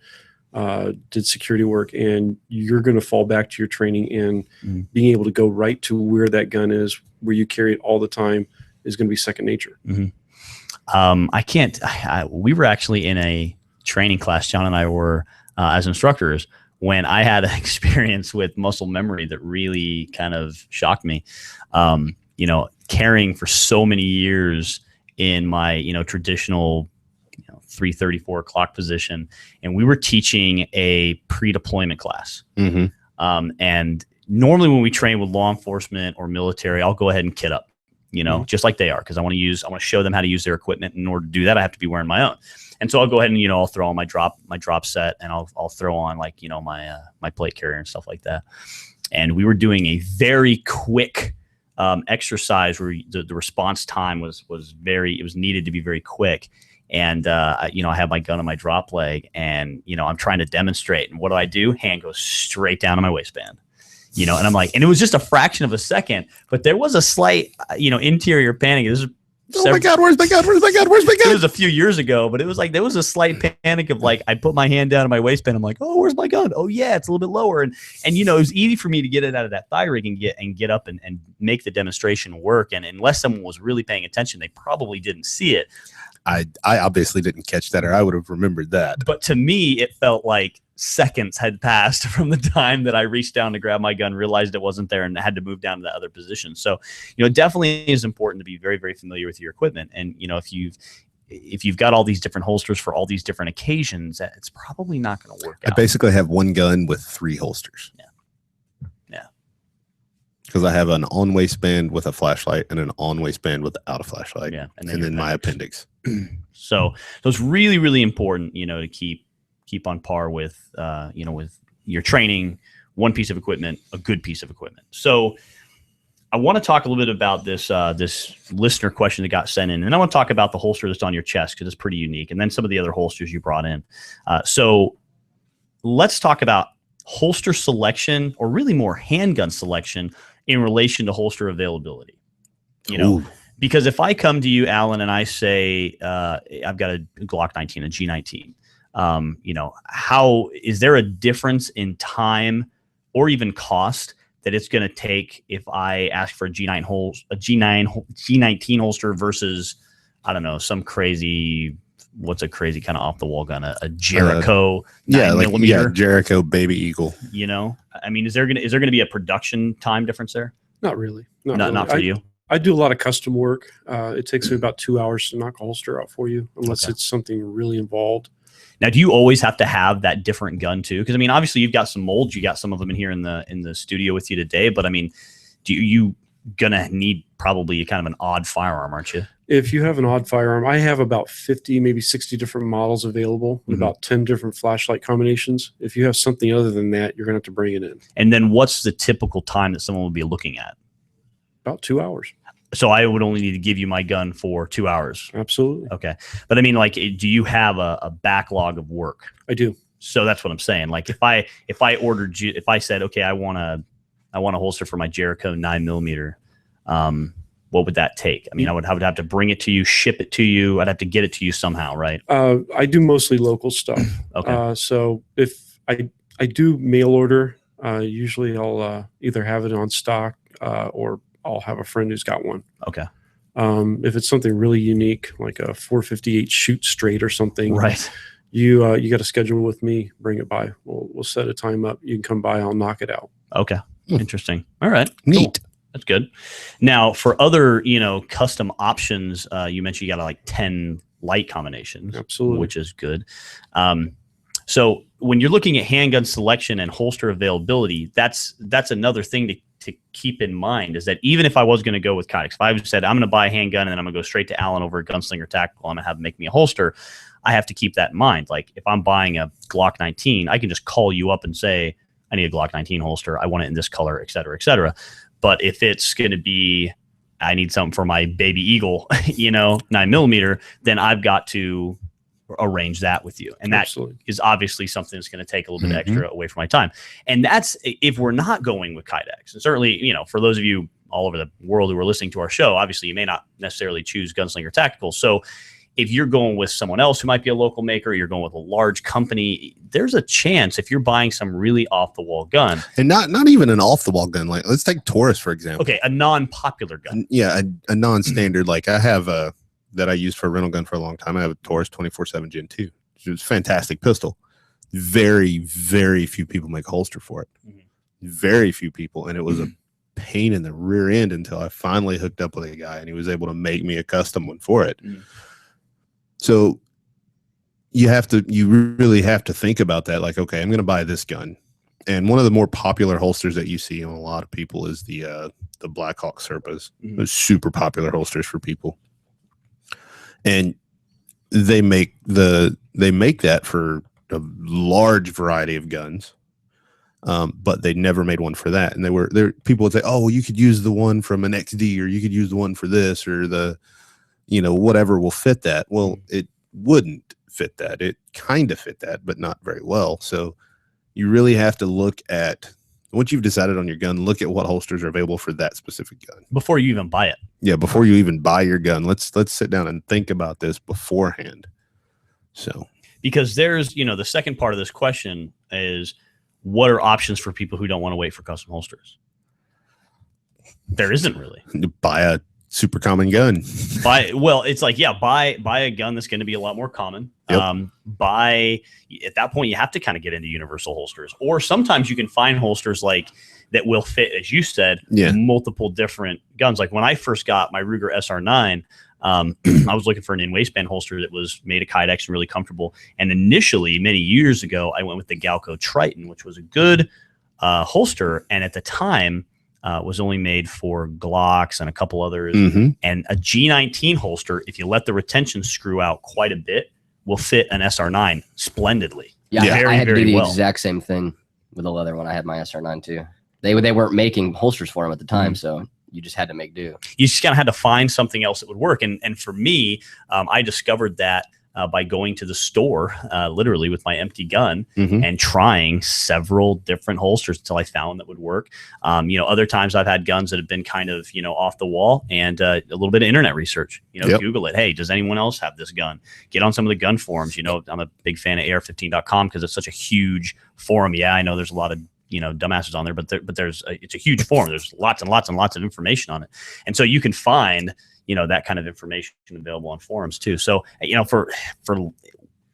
Did security work, and you're going to fall back to your training, and being able to go right to where that gun is, where you carry it all the time, is going to be second nature. We were actually in a training class, John and I were as instructors, when I had an experience with muscle memory that really kind of shocked me. You know, carrying for so many years in my, you know, traditional 3:34 o'clock position, and we were teaching a pre-deployment class. And normally when we train with law enforcement or military, I'll go ahead and kit up, you know, just like they are, because I want to show them how to use their equipment. In order to do that, I have to be wearing my own. And so I'll go ahead and, you know, I'll throw on my drop set, and I'll throw on, like, you know, my plate carrier and stuff like that. and we were doing a very quick exercise where the response time was needed to be very quick. And, I have my gun on my drop leg, and, I'm trying to demonstrate. And what do? Hand goes straight down to my waistband, and I'm like, and it was just a fraction of a second, but there was a slight, interior panic. This is my God, where's my gun? Where's my gun? Where's my gun? It was a few years ago, but it was like, there was a slight panic of like, I put my hand down on my waistband. I'm like, oh, where's my gun? Oh yeah, it's a little bit lower. And it was easy for me to get it out of that thigh rig and get up and make the demonstration work. And unless someone was really paying attention, they probably didn't see it. I obviously didn't catch that, or I would have remembered that. But to me, it felt like seconds had passed from the time that I reached down to grab my gun, realized it wasn't there, and had to move down to the other position. So, it definitely is important to be very, very familiar with your equipment. And, if you've got all these different holsters for all these different occasions, it's probably not going to work out. I basically have one gun with 3 holsters. Yeah. Because I have an on waistband with a flashlight and an on waistband without a flashlight. Yeah. And then my appendix. So it's really, really important, to keep on par with, with your training, one piece of equipment, a good piece of equipment. So I want to talk a little bit about this listener question that got sent in, and I want to talk about the holster that's on your chest because it's pretty unique, and then some of the other holsters you brought in. So let's talk about holster selection, or really more handgun selection, in relation to holster availability. Ooh. Because if I come to you, Alan, and I say I've got a Glock 19, a G19, how is there a difference in time or even cost that it's going to take if I ask for a G19 holster versus, I don't know, some crazy, what's a crazy kind of off the wall gun, a Jericho 9mm? Jericho Baby Eagle. I mean, is there gonna be a production time difference there? Not really. Not for you. I do a lot of custom work. It takes me about 2 hours to knock a holster out for you, unless it's something really involved. Now, do you always have to have that different gun too? Because I mean, obviously you've got some molds. You got some of them in here in the studio with you today. But I mean, you gonna need probably kind of an odd firearm, aren't you? If you have an odd firearm, I have about 50, maybe 60 different models available, with about 10 different flashlight combinations. If you have something other than that, you're gonna have to bring it in. And then what's the typical time that someone would be looking at? About 2 hours. So I would only need to give you my gun for 2 hours. Absolutely. Okay. But I mean, like, do you have a backlog of work? I do. So that's what I'm saying. Like if I said, okay, I want a holster for my Jericho 9mm, what would that take? I mean, I would have to bring it to you, ship it to you. I'd have to get it to you somehow, right? I do mostly local stuff. Okay. So if I do mail order, usually I'll either have it on stock or I'll have a friend who's got one. Okay. If it's something really unique, like a 458 shoot straight or something, right? You got to schedule with me. Bring it by. We'll set a time up. You can come by. I'll knock it out. Okay. Interesting. All right. Neat. Cool. That's good. Now, for other custom options, you mentioned you got like 10 light combinations. Absolutely. Which is good. So when you're looking at handgun selection and holster availability, that's another thing to keep in mind, is that even if I was going to go with Kydex, if I said I'm going to buy a handgun and then I'm going to go straight to Alan over at Gunslinger Tactical, I'm going to have him make me a holster, I have to keep that in mind. Like if I'm buying a Glock 19, I can just call you up and say, I need a Glock 19 holster. I want it in this color, et cetera, et cetera. But if it's going to be, I need something for my Baby Eagle, 9mm, then I've got to arrange that with you. And that is obviously something that's going to take a little bit extra away from my time. And that's if we're not going with Kydex. And certainly, for those of you all over the world who are listening to our show, obviously you may not necessarily choose Gunslinger Tactical. So if you're going with someone else who might be a local maker, you're going with a large company, there's a chance if you're buying some really off-the-wall gun. And not even an off-the-wall gun. Like, let's take Taurus, for example. Okay, a non-popular gun. Yeah, a non-standard. Like I have that I used for a rental gun for a long time. I have a Taurus 24/7 Gen 2. It's a fantastic pistol. Very, very few people make a holster for it. Very few people. And it was a pain in the rear end until I finally hooked up with a guy and he was able to make me a custom one for it. So you really have to think about that. Like, okay, I'm going to buy this gun. And one of the more popular holsters that you see in a lot of people is the Black Hawk Serpas. Those super popular holsters for people. And they make that for a large variety of guns. but they never made one for that. And people would say, oh, well, you could use the one from an XD, or you could use the one for this, or the, whatever will fit that. Well, it wouldn't fit that. It kind of fit that, but not very well. So you really have to look at, once you've decided on your gun, look at what holsters are available for that specific gun before you even buy it. Yeah, before you even buy your gun, let's sit down and think about this beforehand. So, because there's, the second part of this question is, what are options for people who don't want to wait for custom holsters? There isn't really. Buy a super common gun. Buy a gun that's going to be a lot more common. Yep. At that point, you have to kind of get into universal holsters, or sometimes you can find holsters that will fit, as you said, multiple different guns. Like when I first got my Ruger SR9, I was looking for an in-waistband holster that was made of Kydex and really comfortable. And initially, many years ago, I went with the Galco Triton, which was a good holster. And at the time, was only made for Glocks and a couple others. Mm-hmm. And a G19 holster, if you let the retention screw out quite a bit, will fit an SR9 splendidly. Yeah, very, I had to very do the well. exact same thing with the leather when I had my SR9 too. They weren't making holsters for them at the time, so you just had to make do. You just kind of had to find something else that would work. And for me, I discovered that by going to the store, literally with my empty gun, and trying several different holsters until I found that would work. Other times I've had guns that have been kind of, off the wall, and a little bit of internet research, Google it. Hey, does anyone else have this gun? Get on some of the gun forums. I'm a big fan of AR15.com because it's such a huge forum. Yeah, I know there's a lot of dumbasses on there, but it's a huge forum. There's lots and lots and lots of information on it. And so you can find, that kind of information available on forums too. So, for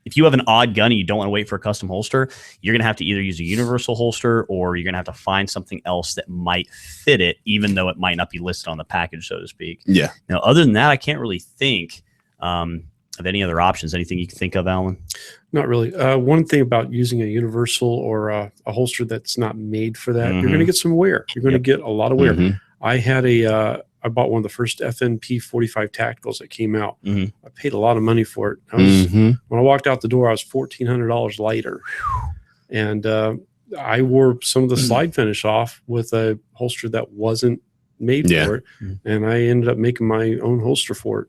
if you have an odd gun and you don't want to wait for a custom holster, you're going to have to either use a universal holster, or you're going to have to find something else that might fit it, even though it might not be listed on the package, so to speak. Yeah. Other than that, I can't really think of any other options. Anything you can think of, Alan? Not really. One thing about using a universal or a holster that's not made for that, you're going to get some wear. You're going to get a lot of wear. I had I bought one of the first FNP 45 Tacticals that came out. I paid a lot of money for it. When I walked out the door, I was $1,400 lighter. And I wore some of the slide finish off with a holster that wasn't made for it. And I ended up making my own holster for it.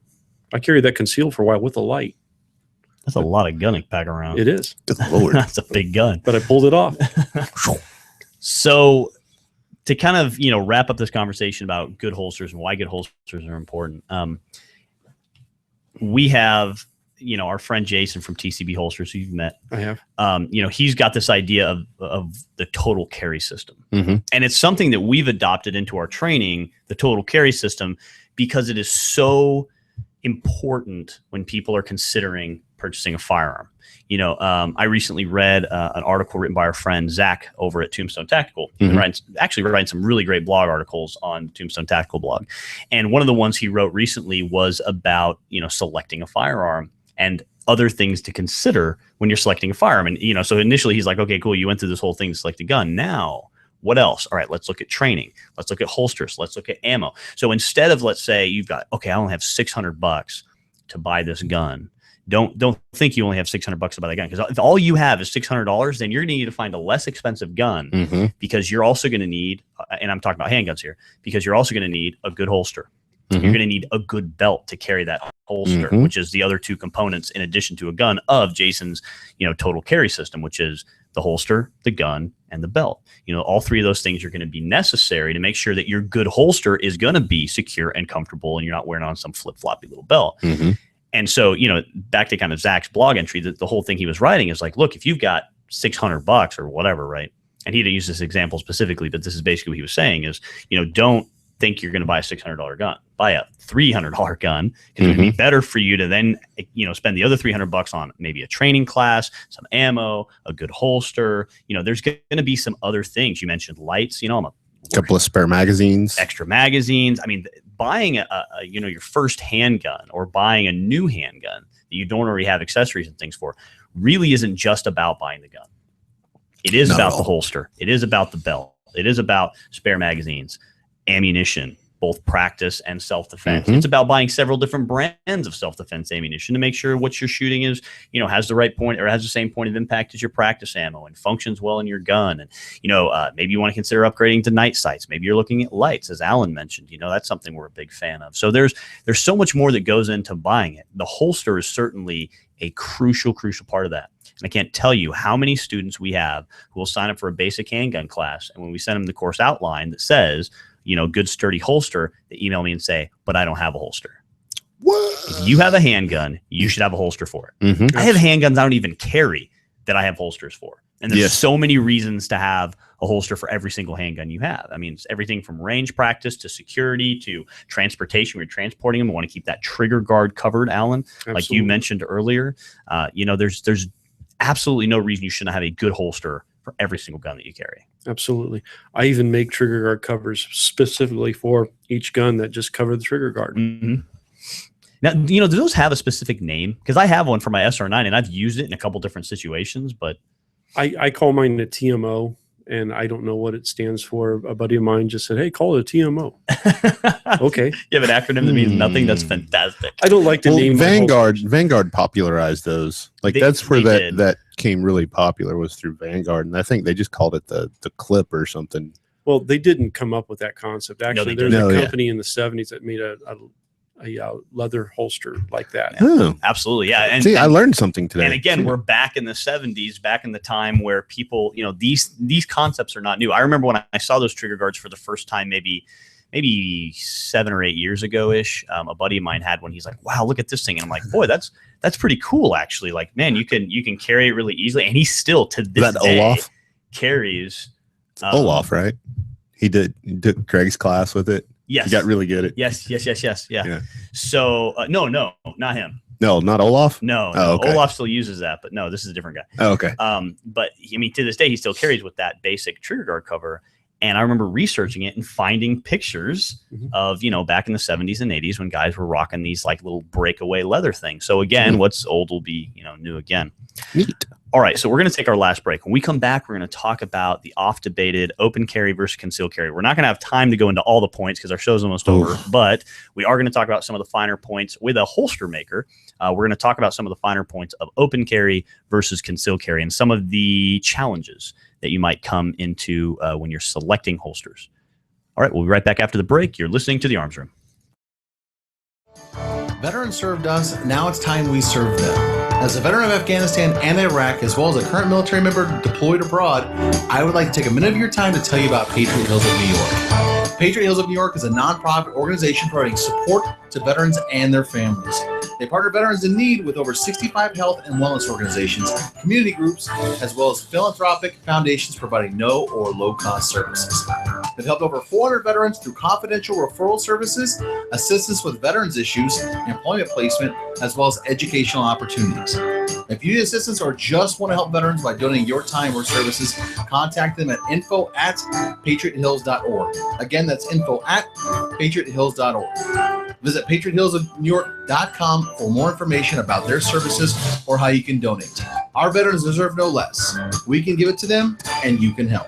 I carried that concealed for a while with a light. That's a lot of gun to pack around. It is. Good Lord. That's a big gun. But I pulled it off. So to kind of, wrap up this conversation about good holsters and why good holsters are important. We have, our friend Jason from TCB Holsters, who you've met. I have. He's got this idea of the total carry system. And it's something that we've adopted into our training, the total carry system, because it is so important when people are considering purchasing a firearm. I recently read an article written by our friend Zach over at Tombstone Tactical. He's writing some really great blog articles on Tombstone Tactical blog. And one of the ones he wrote recently was about, selecting a firearm and other things to consider when you're selecting a firearm. And, so initially he's like, okay, cool. You went through this whole thing to select a gun. Now, what else? All right, let's look at training. Let's look at holsters. Let's look at ammo. So instead of, let's say you've got, okay, I only have $600 to buy this gun. Don't think you only have $600 to buy that gun, because if all you have is $600, then you're going to need to find a less expensive gun, because you're also going to need, and I'm talking about handguns here, because you're also going to need a good holster. You're going to need a good belt to carry that holster, which is the other two components in addition to a gun of Jason's, total carry system, which is the holster, the gun, and the belt. All three of those things are going to be necessary to make sure that your good holster is going to be secure and comfortable, and you're not wearing on some flip-floppy little belt. And so, back to kind of Zach's blog entry, the whole thing he was writing is like, look, if you've got $600 or whatever, right? And he didn't use this example specifically, but this is basically what he was saying is, don't think you're going to buy a $600 gun. Buy a $300 gun, because it would be better for you to then, spend the other $300 on maybe a training class, some ammo, a good holster. There's going to be some other things. You mentioned lights. I'm a couple of spare magazines, extra magazines. I mean, buying your first handgun or buying a new handgun that you don't already have accessories and things for really isn't just about buying the gun. It is about the holster. It is about the belt. It is about spare magazines, ammunition, both practice and self-defense. It's about buying several different brands of self-defense ammunition to make sure what you're shooting is, has the right point or has the same point of impact as your practice ammo and functions well in your gun. And, maybe you want to consider upgrading to night sights. Maybe you're looking at lights, as Alan mentioned. That's something we're a big fan of. So there's so much more that goes into buying it. The holster is certainly a crucial part of that. And I can't tell you how many students we have who will sign up for a basic handgun class. And when we send them the course outline that says, good sturdy holster, they email me and say, but I don't have a holster. What? If you have a handgun, you should have a holster for it. I have handguns I don't even carry that I have holsters for. And there's so many reasons to have a holster for every single handgun you have. I mean, it's everything from range practice to security to transportation. When you're transporting them, you want to keep that trigger guard covered, Alan, like you mentioned earlier. There's absolutely no reason you shouldn't have a good holster for every single gun that you carry. Absolutely. I even make trigger guard covers specifically for each gun that just cover the trigger guard. Now, do those have a specific name? Because I have one for my SR9 and I've used it in a couple different situations, but I call mine a TMO, and I don't know what it stands for. A buddy of mine just said, hey, call it a TMO. Okay. You have an acronym that means nothing? That's fantastic. I don't like to name Vanguard popularized those. Like that's where did. that came really popular, was through Vanguard. And I think they just called it the clip or something. Well, they didn't come up with that concept. Actually, there's a company in the 70s that made a leather holster like that. Oh. Absolutely. Yeah. And see, I learned something today. And again, we're back in the 70s, back in the time where people, these concepts are not new. I remember when I saw those trigger guards for the first time, maybe 7 or 8 years ago ish. A buddy of mine had one. He's like, wow, look at this thing. And I'm like, boy, that's pretty cool, actually. Like, man, you can carry it really easily. And he still to this day Olaf carries Olaf, right? He took Greg's class with it. Yes. He got really good at Yes. Yeah. So no, not him. No, not Olaf. No, okay. Olaf still uses that, but no, this is a different guy. Oh, okay. But I mean, to this day, he still carries with that basic trigger guard cover. And I remember researching it and finding pictures of, back in the 70s and 80s when guys were rocking these like little breakaway leather things. So again, what's old will be, new again. Neat. All right, so we're going to take our last break. When we come back, we're going to talk about the oft-debated open carry versus concealed carry. We're not going to have time to go into all the points because our show's almost over, but we are going to talk about some of the finer points with a holster maker. We're going to talk about some of the finer points of open carry versus concealed carry and some of the challenges that you might come into when you're selecting holsters. All right, we'll be right back after the break. You're listening to The Arms Room. Veterans served us, now it's time we serve them. As a veteran of Afghanistan and Iraq, as well as a current military member deployed abroad, I would like to take a minute of your time to tell you about Patriot Hills of New York. Patriot Hills of New York is a nonprofit organization providing support to veterans and their families. They partner veterans in need with over 65 health and wellness organizations, community groups, as well as philanthropic foundations providing no or low-cost services. They've helped over 400 veterans through confidential referral services, assistance with veterans issues, employment placement, as well as educational opportunities. If you need assistance or just want to help veterans by donating your time or services, contact them at info@patriothills.org. Again, that's info@patriothills.org. Visit patriothillsofnewyork.com for more information about their services or how you can donate. Our veterans deserve no less. We can give it to them, and you can help.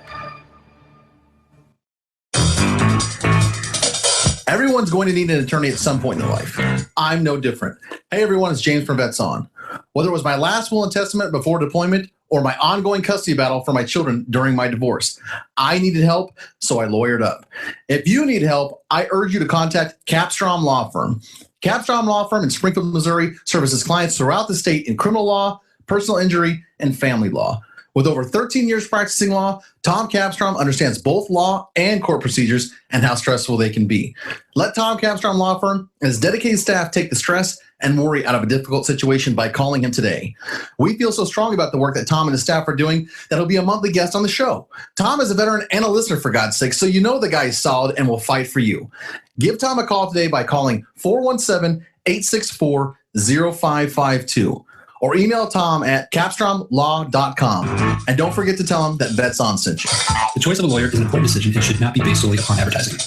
Everyone's going to need an attorney at some point in their life. I'm no different. Hey everyone, it's James from Vets On. Whether it was my last will and testament before deployment or my ongoing custody battle for my children during my divorce, I needed help, so I lawyered up. If you need help, I urge you to contact Capstrom Law Firm. Capstrom Law Firm in Springfield, Missouri services clients throughout the state in criminal law, personal injury, and family law. With over 13 years practicing law, Tom Capstrom understands both law and court procedures and how stressful they can be. Let Tom Capstrom Law Firm and his dedicated staff take the stress and worry out of a difficult situation by calling him today. We feel so strongly about the work that Tom and his staff are doing that he'll be a monthly guest on the show. Tom is a veteran and a listener, for God's sake, so you know the guy is solid and will fight for you. Give Tom a call today by calling 417-864-0552. Or email Tom at capstromlaw.com. And don't forget to tell him that Vets On sent you. The choice of a lawyer is an important decision and should not be based solely upon advertising.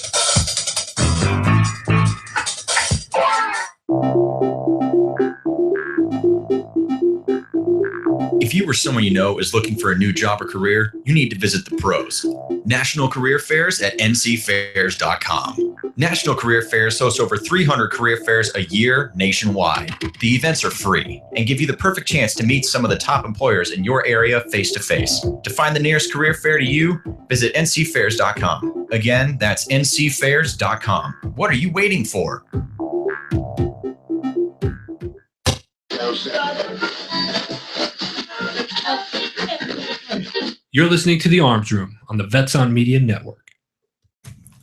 If you or someone you know is looking for a new job or career, you need to visit the pros. National Career Fairs at ncfairs.com. National Career Fairs hosts over 300 career fairs a year nationwide. The events are free and give you the perfect chance to meet some of the top employers in your area face to face. To find the nearest career fair to you, visit ncfairs.com. Again, that's ncfairs.com. What are you waiting for? You're listening to The Arms Room on the Vets on Media Network.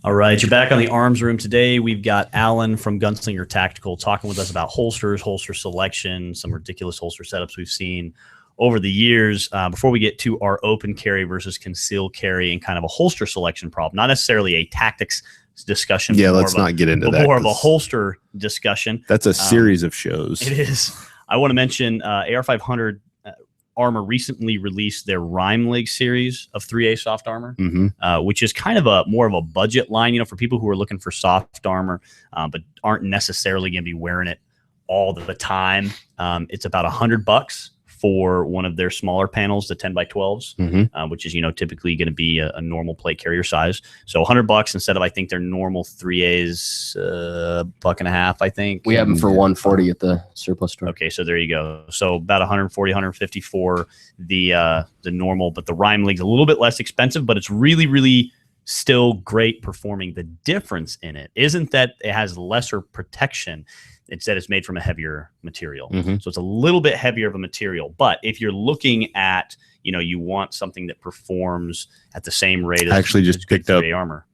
All right, you're back on the Arms Room today. We've got Alan from Gunslinger Tactical talking with us about holsters, holster selection, some ridiculous holster setups we've seen over the years. Before we get to our open carry versus concealed carry and kind of a holster selection problem, not necessarily a tactics discussion. Yeah, let's not get into that. More of a holster discussion. That's a series of shows. It is. I want to mention AR500 Armor recently released their Rhyme Leg series of 3A soft armor, which is kind of more of a budget line, you know, for people who are looking for soft armor, but aren't necessarily going to be wearing it all the time. It's about $100 for one of their smaller panels, the 10x12s, which is, you know, typically going to be a normal plate carrier size. So $100 instead of, I think, their normal 3As, $1.50, I think. We have them for $140 at the surplus store. Okay, so there you go. So about $140, $150 for the normal, but the Rhyme Leg's a little bit less expensive, but it's really, really still great performing. The difference in it isn't that it has lesser protection. Instead, it's made from a heavier material. So it's a little bit heavier of a material. But if you're looking at, you know, you want something that performs at the same rate as I actually just picked up armor.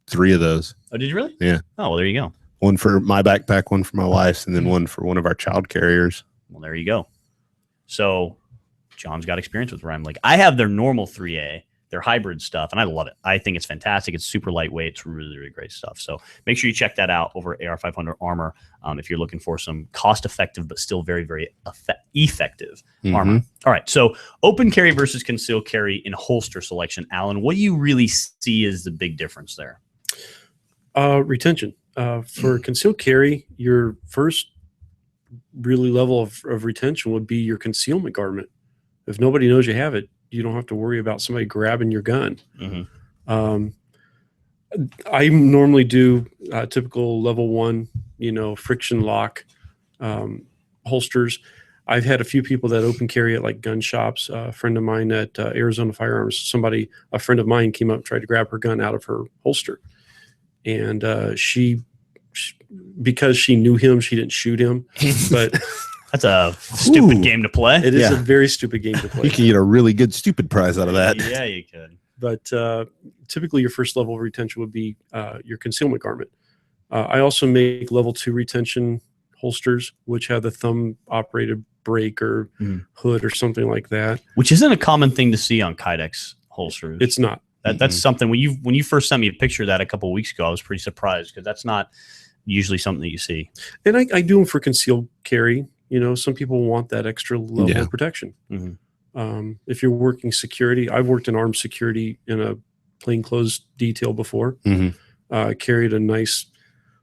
3 of those. Oh, did you really? Yeah. Oh, well, there you go. One for my backpack, one for my wife's, and then one for one of our child carriers. Well, there you go. So John's got experience with Rhyme Leg. I have their normal 3A. Their hybrid stuff, and I love it. I think it's fantastic. It's super lightweight. It's really, really great stuff. So make sure you check that out over AR500 Armor if you're looking for some cost-effective but still very, very effective armor. All right, so open carry versus concealed carry in holster selection. Alan, what do you really see as the big difference there? Retention. For concealed carry, your first really level of retention would be your concealment garment. If nobody knows you have it, you don't have to worry about somebody grabbing your gun. I normally do typical level 1, you know, friction lock holsters. I've had a few people that open carry at like gun shops. A friend of mine at Arizona Firearms, a friend of mine came up and tried to grab her gun out of her holster. And she because she knew him, she didn't shoot him. But that's a stupid game to play. It is a very stupid game to play. You can get a really good stupid prize out of that. Yeah, you could. But typically your first level of retention would be your concealment garment. I also make level 2 retention holsters, which have the thumb operated break or hood or something like that. Which isn't a common thing to see on Kydex holsters. It's not. That's something when you first sent me a picture of that a couple of weeks ago, I was pretty surprised because that's not usually something that you see. And I do them for concealed carry. You know, some people want that extra level of protection. If you're working security, I've worked in armed security in a plainclothes detail before. Carried a nice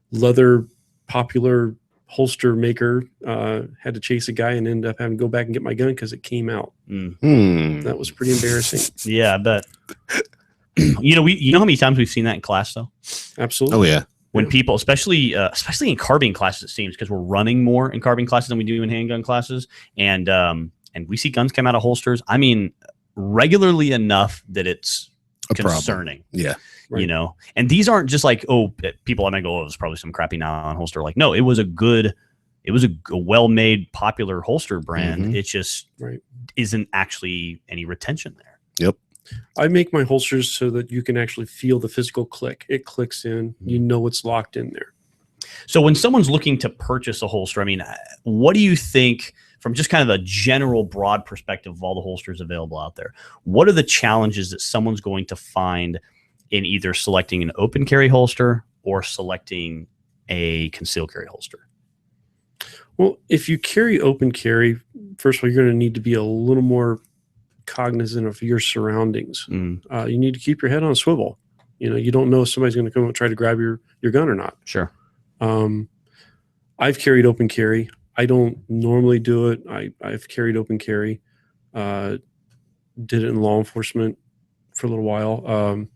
leather popular holster maker, had to chase a guy and ended up having to go back and get my gun because it came out. That was pretty embarrassing. Yeah, I bet. You know how many times we've seen that in class though? Absolutely. Oh yeah. When people, especially in carbine classes, it seems because we're running more in carbine classes than we do in handgun classes, and we see guns come out of holsters. I mean, regularly enough that it's concerning. Yeah. Right. You know, and these aren't just like, people I might go, it was probably some crappy nylon holster. Like, no, it was a well-made, popular holster brand. It just isn't actually any retention there. Yep. I make my holsters so that you can actually feel the physical click. It clicks in. You know it's locked in there. So when someone's looking to purchase a holster, I mean, what do you think from just kind of a general broad perspective of all the holsters available out there? What are the challenges that someone's going to find in either selecting an open carry holster or selecting a concealed carry holster? Well, if you carry open carry, first of all, you're going to need to be a little more cognizant of your surroundings. You need to keep your head on a swivel. You know, you don't know if somebody's going to come and try to grab your gun or not. Sure. I've carried open carry. I don't normally do it. I've carried open carry. Did it in law enforcement for a little while.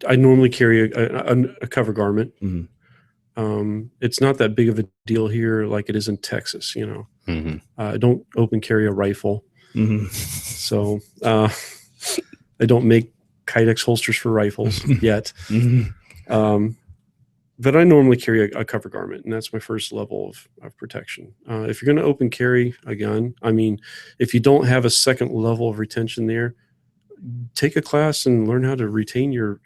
I normally carry a cover garment. Mhm. It's not that big of a deal here like it is in Texas, you know. Mm-hmm. I don't open carry a rifle. Mhm. So I don't make Kydex holsters for rifles yet. Mhm. But I normally carry a cover garment, and that's my first level of protection. If you're going to open carry a gun, I mean, if you don't have a second level of retention there, take a class and learn how to retain your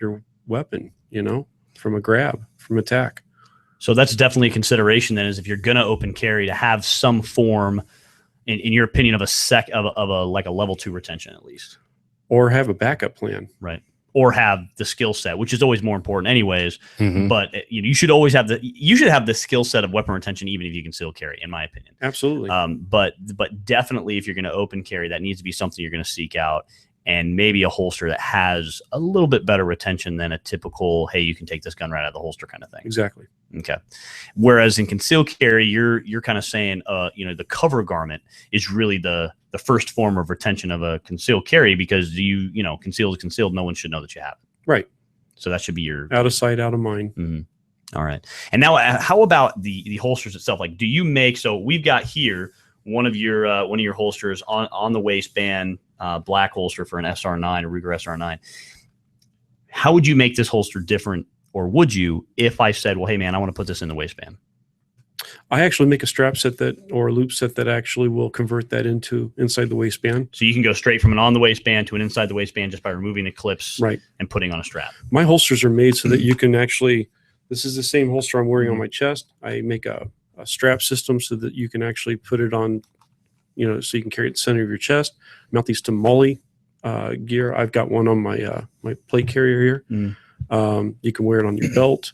weapon, you know, from a grab, from attack. So that's definitely a consideration then, is if you're going to open carry, to have some form, in your opinion, of a like a level 2 retention at least. Or have a backup plan. Right. Or have the skill set, which is always more important anyways. Mm-hmm. But you should always have the skill set of weapon retention, even if you can still carry, in my opinion. Absolutely. But definitely, if you're going to open carry, that needs to be something you're going to seek out, and maybe a holster that has a little bit better retention than a typical, hey, you can take this gun right out of the holster kind of thing. Exactly. Okay. Whereas in concealed carry, you're kind of saying, the cover garment is really the first form of retention of a concealed carry, because concealed is concealed. No one should know that you have it. Right. So that should be your out of sight, out of mind. Mm-hmm. All right. And now, how about the holsters itself? Like, do you make? So we've got here one of your holsters on the waistband, black holster for an SR9, a Ruger SR9. How would you make this holster different, or would you, if I said, well, hey man, I want to put this in the waistband? I actually make a strap set or a loop set that actually will convert that into inside the waistband. So you can go straight from an on the waistband to an inside the waistband just by removing the clips, right, and putting on a strap. My holsters are made so that you can actually, this is the same holster I'm wearing on my chest. I make a strap system so that you can actually put it on, so you can carry it at the center of your chest. Mount these to Molly gear. I've got one on my my plate carrier here. You can wear it on your belt.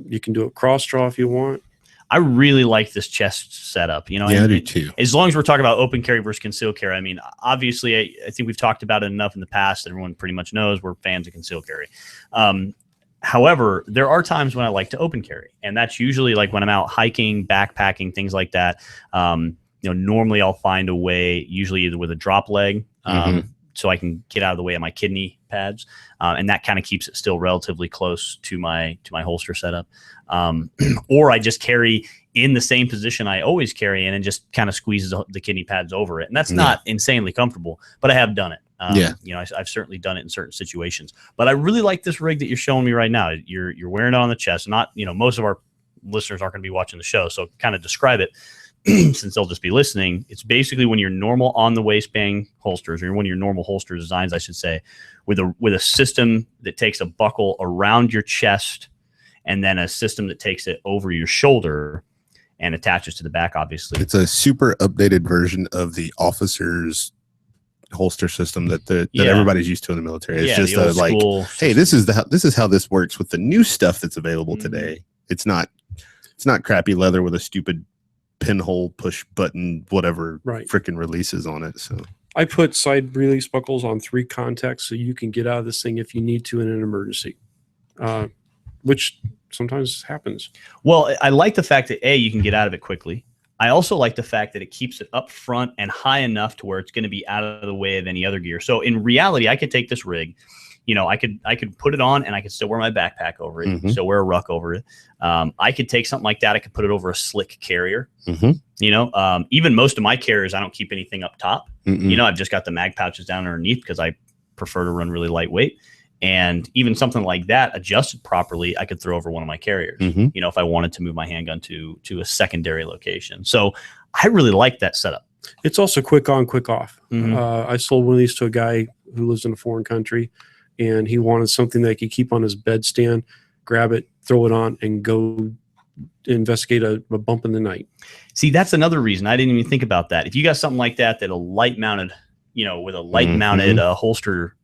You can do a cross draw if you want. I really like this chest setup. Yeah, I do too. As long as we're talking about open carry versus concealed carry, I mean, obviously, I think we've talked about it enough in the past that everyone pretty much knows we're fans of concealed carry. However, there are times when I like to open carry, and that's usually like when I'm out hiking, backpacking, things like that. Normally I'll find a way, usually either with a drop leg, so I can get out of the way of my kidney pads, and that kind of keeps it still relatively close to my holster setup. Or I just carry in the same position I always carry in and just kind of squeezes the kidney pads over it. And that's not insanely comfortable, but I have done it. I've certainly done it in certain situations. But I really like this rig that you're showing me right now. You're wearing it on the chest. Not, most of our listeners aren't going to be watching the show, so kind of describe it. Since they'll just be listening, it's basically when your normal on the waistband holsters, or one of your normal holster designs, I should say, with a system that takes a buckle around your chest, and then a system that takes it over your shoulder and attaches to the back. Obviously, it's a super updated version of the officer's holster system that everybody's used to in the military. It's just hey, this is how this works with the new stuff that's available today. It's not crappy leather with a stupid pinhole push button whatever freaking releases on it. So I put side release buckles on 3 contacts so you can get out of this thing if you need to in an emergency, which sometimes happens. Well, I like the fact that you can get out of it quickly. I also like the fact that it keeps it up front and high enough to where it's going to be out of the way of any other gear. So in reality, I could take this rig, I could put it on and I could still wear my backpack over it, still wear a ruck over it. I could take something like that. I could put it over a slick carrier. Even most of my carriers, I don't keep anything up top. I've just got the mag pouches down underneath because I prefer to run really lightweight. And even something like that, adjusted properly, I could throw over one of my carriers, if I wanted to move my handgun to a secondary location. So I really like that setup. It's also quick on, quick off. I sold one of these to a guy who lives in a foreign country, and he wanted something that he could keep on his bedstand, grab it, throw it on, and go investigate a bump in the night. See, that's another reason. I didn't even think about that. If you got something like that, a light mounted, with a light mounted holster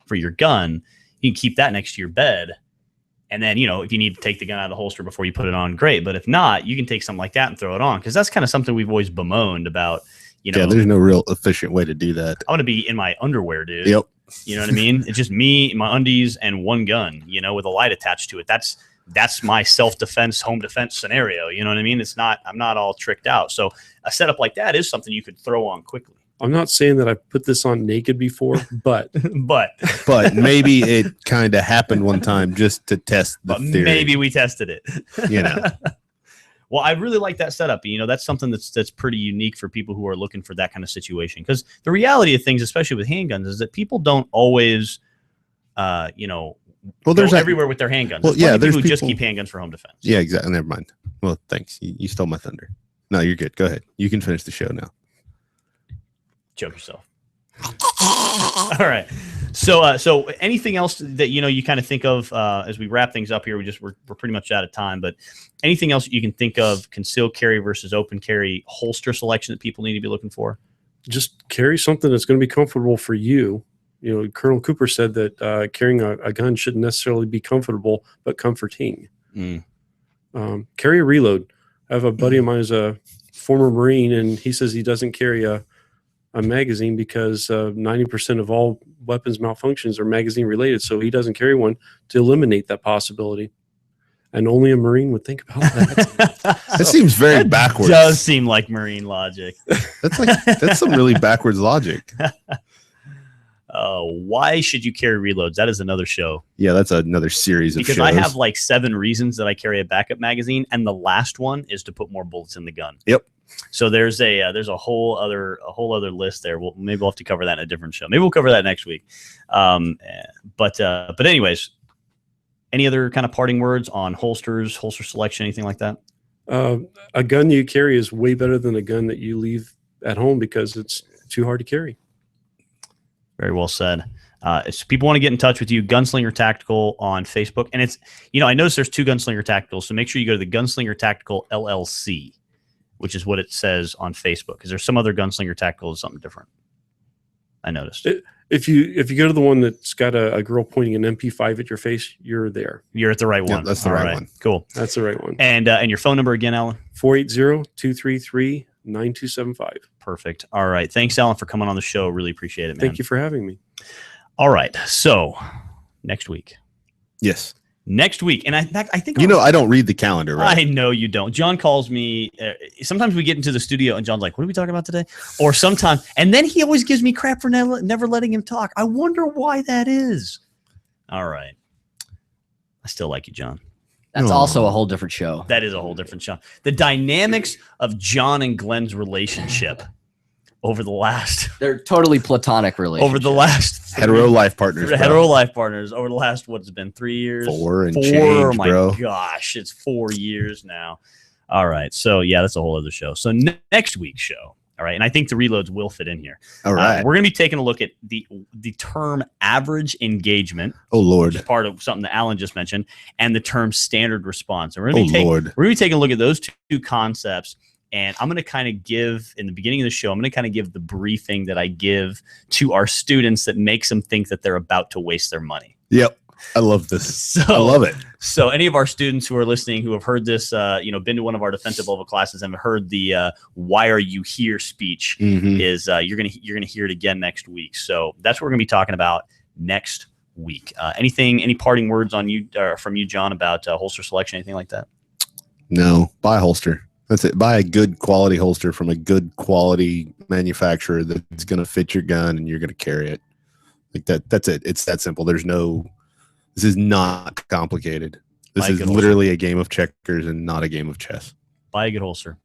for your gun, you can keep that next to your bed. And then, if you need to take the gun out of the holster before you put it on, great. But if not, you can take something like that and throw it on. Because that's kind of something we've always bemoaned about, there's no real efficient way to do that. I want to be in my underwear, dude. Yep. You know what I mean? It's just me, my undies, and one gun, with a light attached to it. That's my self-defense, home defense scenario. You know what I mean? I'm not all tricked out. So a setup like that is something you could throw on quickly. I'm not saying that I've put this on naked before, but But maybe it kind of happened one time just to test the theory. Maybe we tested it. You know. Well, I really like that setup. You know, that's something that's pretty unique for people who are looking for that kind of situation. Because the reality of things, especially with handguns, is that people don't always, well, there's everywhere with their handguns. Well, there's people who just keep handguns for home defense. Yeah, exactly. Never mind. Well, thanks. You stole my thunder. No, you're good. Go ahead. You can finish the show now. Choke yourself. All right. So anything else that you kind of think of as we wrap things up here? We're pretty much out of time, but anything else you can think of concealed carry versus open carry holster selection that people need to be looking for? Just carry something that's going to be comfortable for you. You know, Colonel Cooper said that carrying a gun shouldn't necessarily be comfortable, but comforting. Carry a reload. I have a buddy of mine who's a former Marine, and he says he doesn't carry a magazine because 90% of all weapons malfunctions are magazine related. So he doesn't carry one to eliminate that possibility. And only a Marine would think about that. That seems very backwards. Does seem like Marine logic. That's some really backwards logic. Why should you carry reloads? That is another show. Yeah, that's another series of because shows. I have like 7 reasons that I carry a backup magazine, and the last one is to put more bullets in the gun. Yep. So there's a whole other maybe we'll have to cover that in a different show. Maybe we'll cover that next week. But anyways, any other kind of parting words on holster selection, anything like that? A gun you carry is way better than a gun that you leave at home because it's too hard to carry. Very well said. If people want to get in touch with you, Gunslinger Tactical on Facebook. And it's, I noticed there's 2 Gunslinger Tacticals. So make sure you go to the Gunslinger Tactical LLC, which is what it says on Facebook. Because there's some other Gunslinger Tactical is something different. I noticed. If you go to the one that's got a girl pointing an MP5 at your face, you're there. You're at the right one. That's the right one. Cool. That's the right one. And your phone number again, Alan? 480-233-9275. Perfect. All right. Thanks, Alan, for coming on the show. Really appreciate it, man. Thank you for having me. All right. So next week. Yes. Next week. And I think I don't read the calendar, right? I know you don't. John calls me. Sometimes we get into the studio and John's like, what are we talking about today? Or sometimes, and then he always gives me crap for never letting him talk. I wonder why that is. All right. I still like you, John. That's also a whole different show. That is a whole different show. The dynamics of John and Glenn's relationship over the last... They're totally platonic relationships. Over the last... Hetero life partners. Hetero life partners. Over the last, what's it been, 3 years? 4 and 4, change, oh my bro. gosh, it's 4 years now. All right. So, yeah, that's a whole other show. So, next week's show. All right. And I think the reloads will fit in here. All right. We're going to be taking a look at the term average engagement. Oh, Lord. Which is part of something that Alan just mentioned, and the term standard response. And we're Lord. We're going to be taking a look at those two concepts. And I'm going to kind of give, in the beginning of the show, I'm going to kind of give the briefing that I give to our students that makes them think that they're about to waste their money. Yep. I love this. I love it. So any of our students who are listening, who have heard this, been to one of our defensive level classes and have heard the "Why are you here?" speech, is you're gonna hear it again next week. So that's what we're gonna be talking about next week. Any parting words on you from you, John, about holster selection, anything like that? No, buy a holster. That's it. Buy a good quality holster from a good quality manufacturer that's gonna fit your gun and you're gonna carry it. Like that. That's it. It's that simple. This is not complicated. This is literally a game of checkers and not a game of chess. Buy a good holster.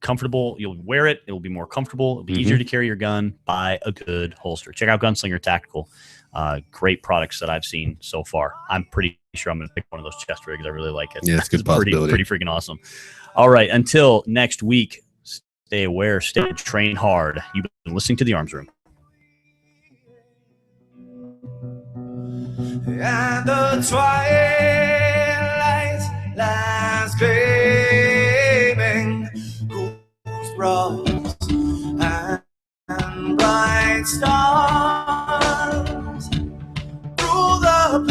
Comfortable. You'll wear it. It will be more comfortable. It'll be easier to carry your gun. Buy a good holster. Check out Gunslinger Tactical. Great products that I've seen so far. I'm pretty sure I'm going to pick one of those chest rigs. I really like it. Yeah, it's a good possibility. Pretty freaking awesome. All right. Until next week, stay aware, stay train hard. You've been listening to The Arms Room. And the twilight lies gleaming, goosebumps and bright stars through the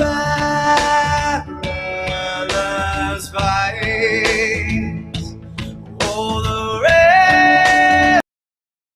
perilous fight.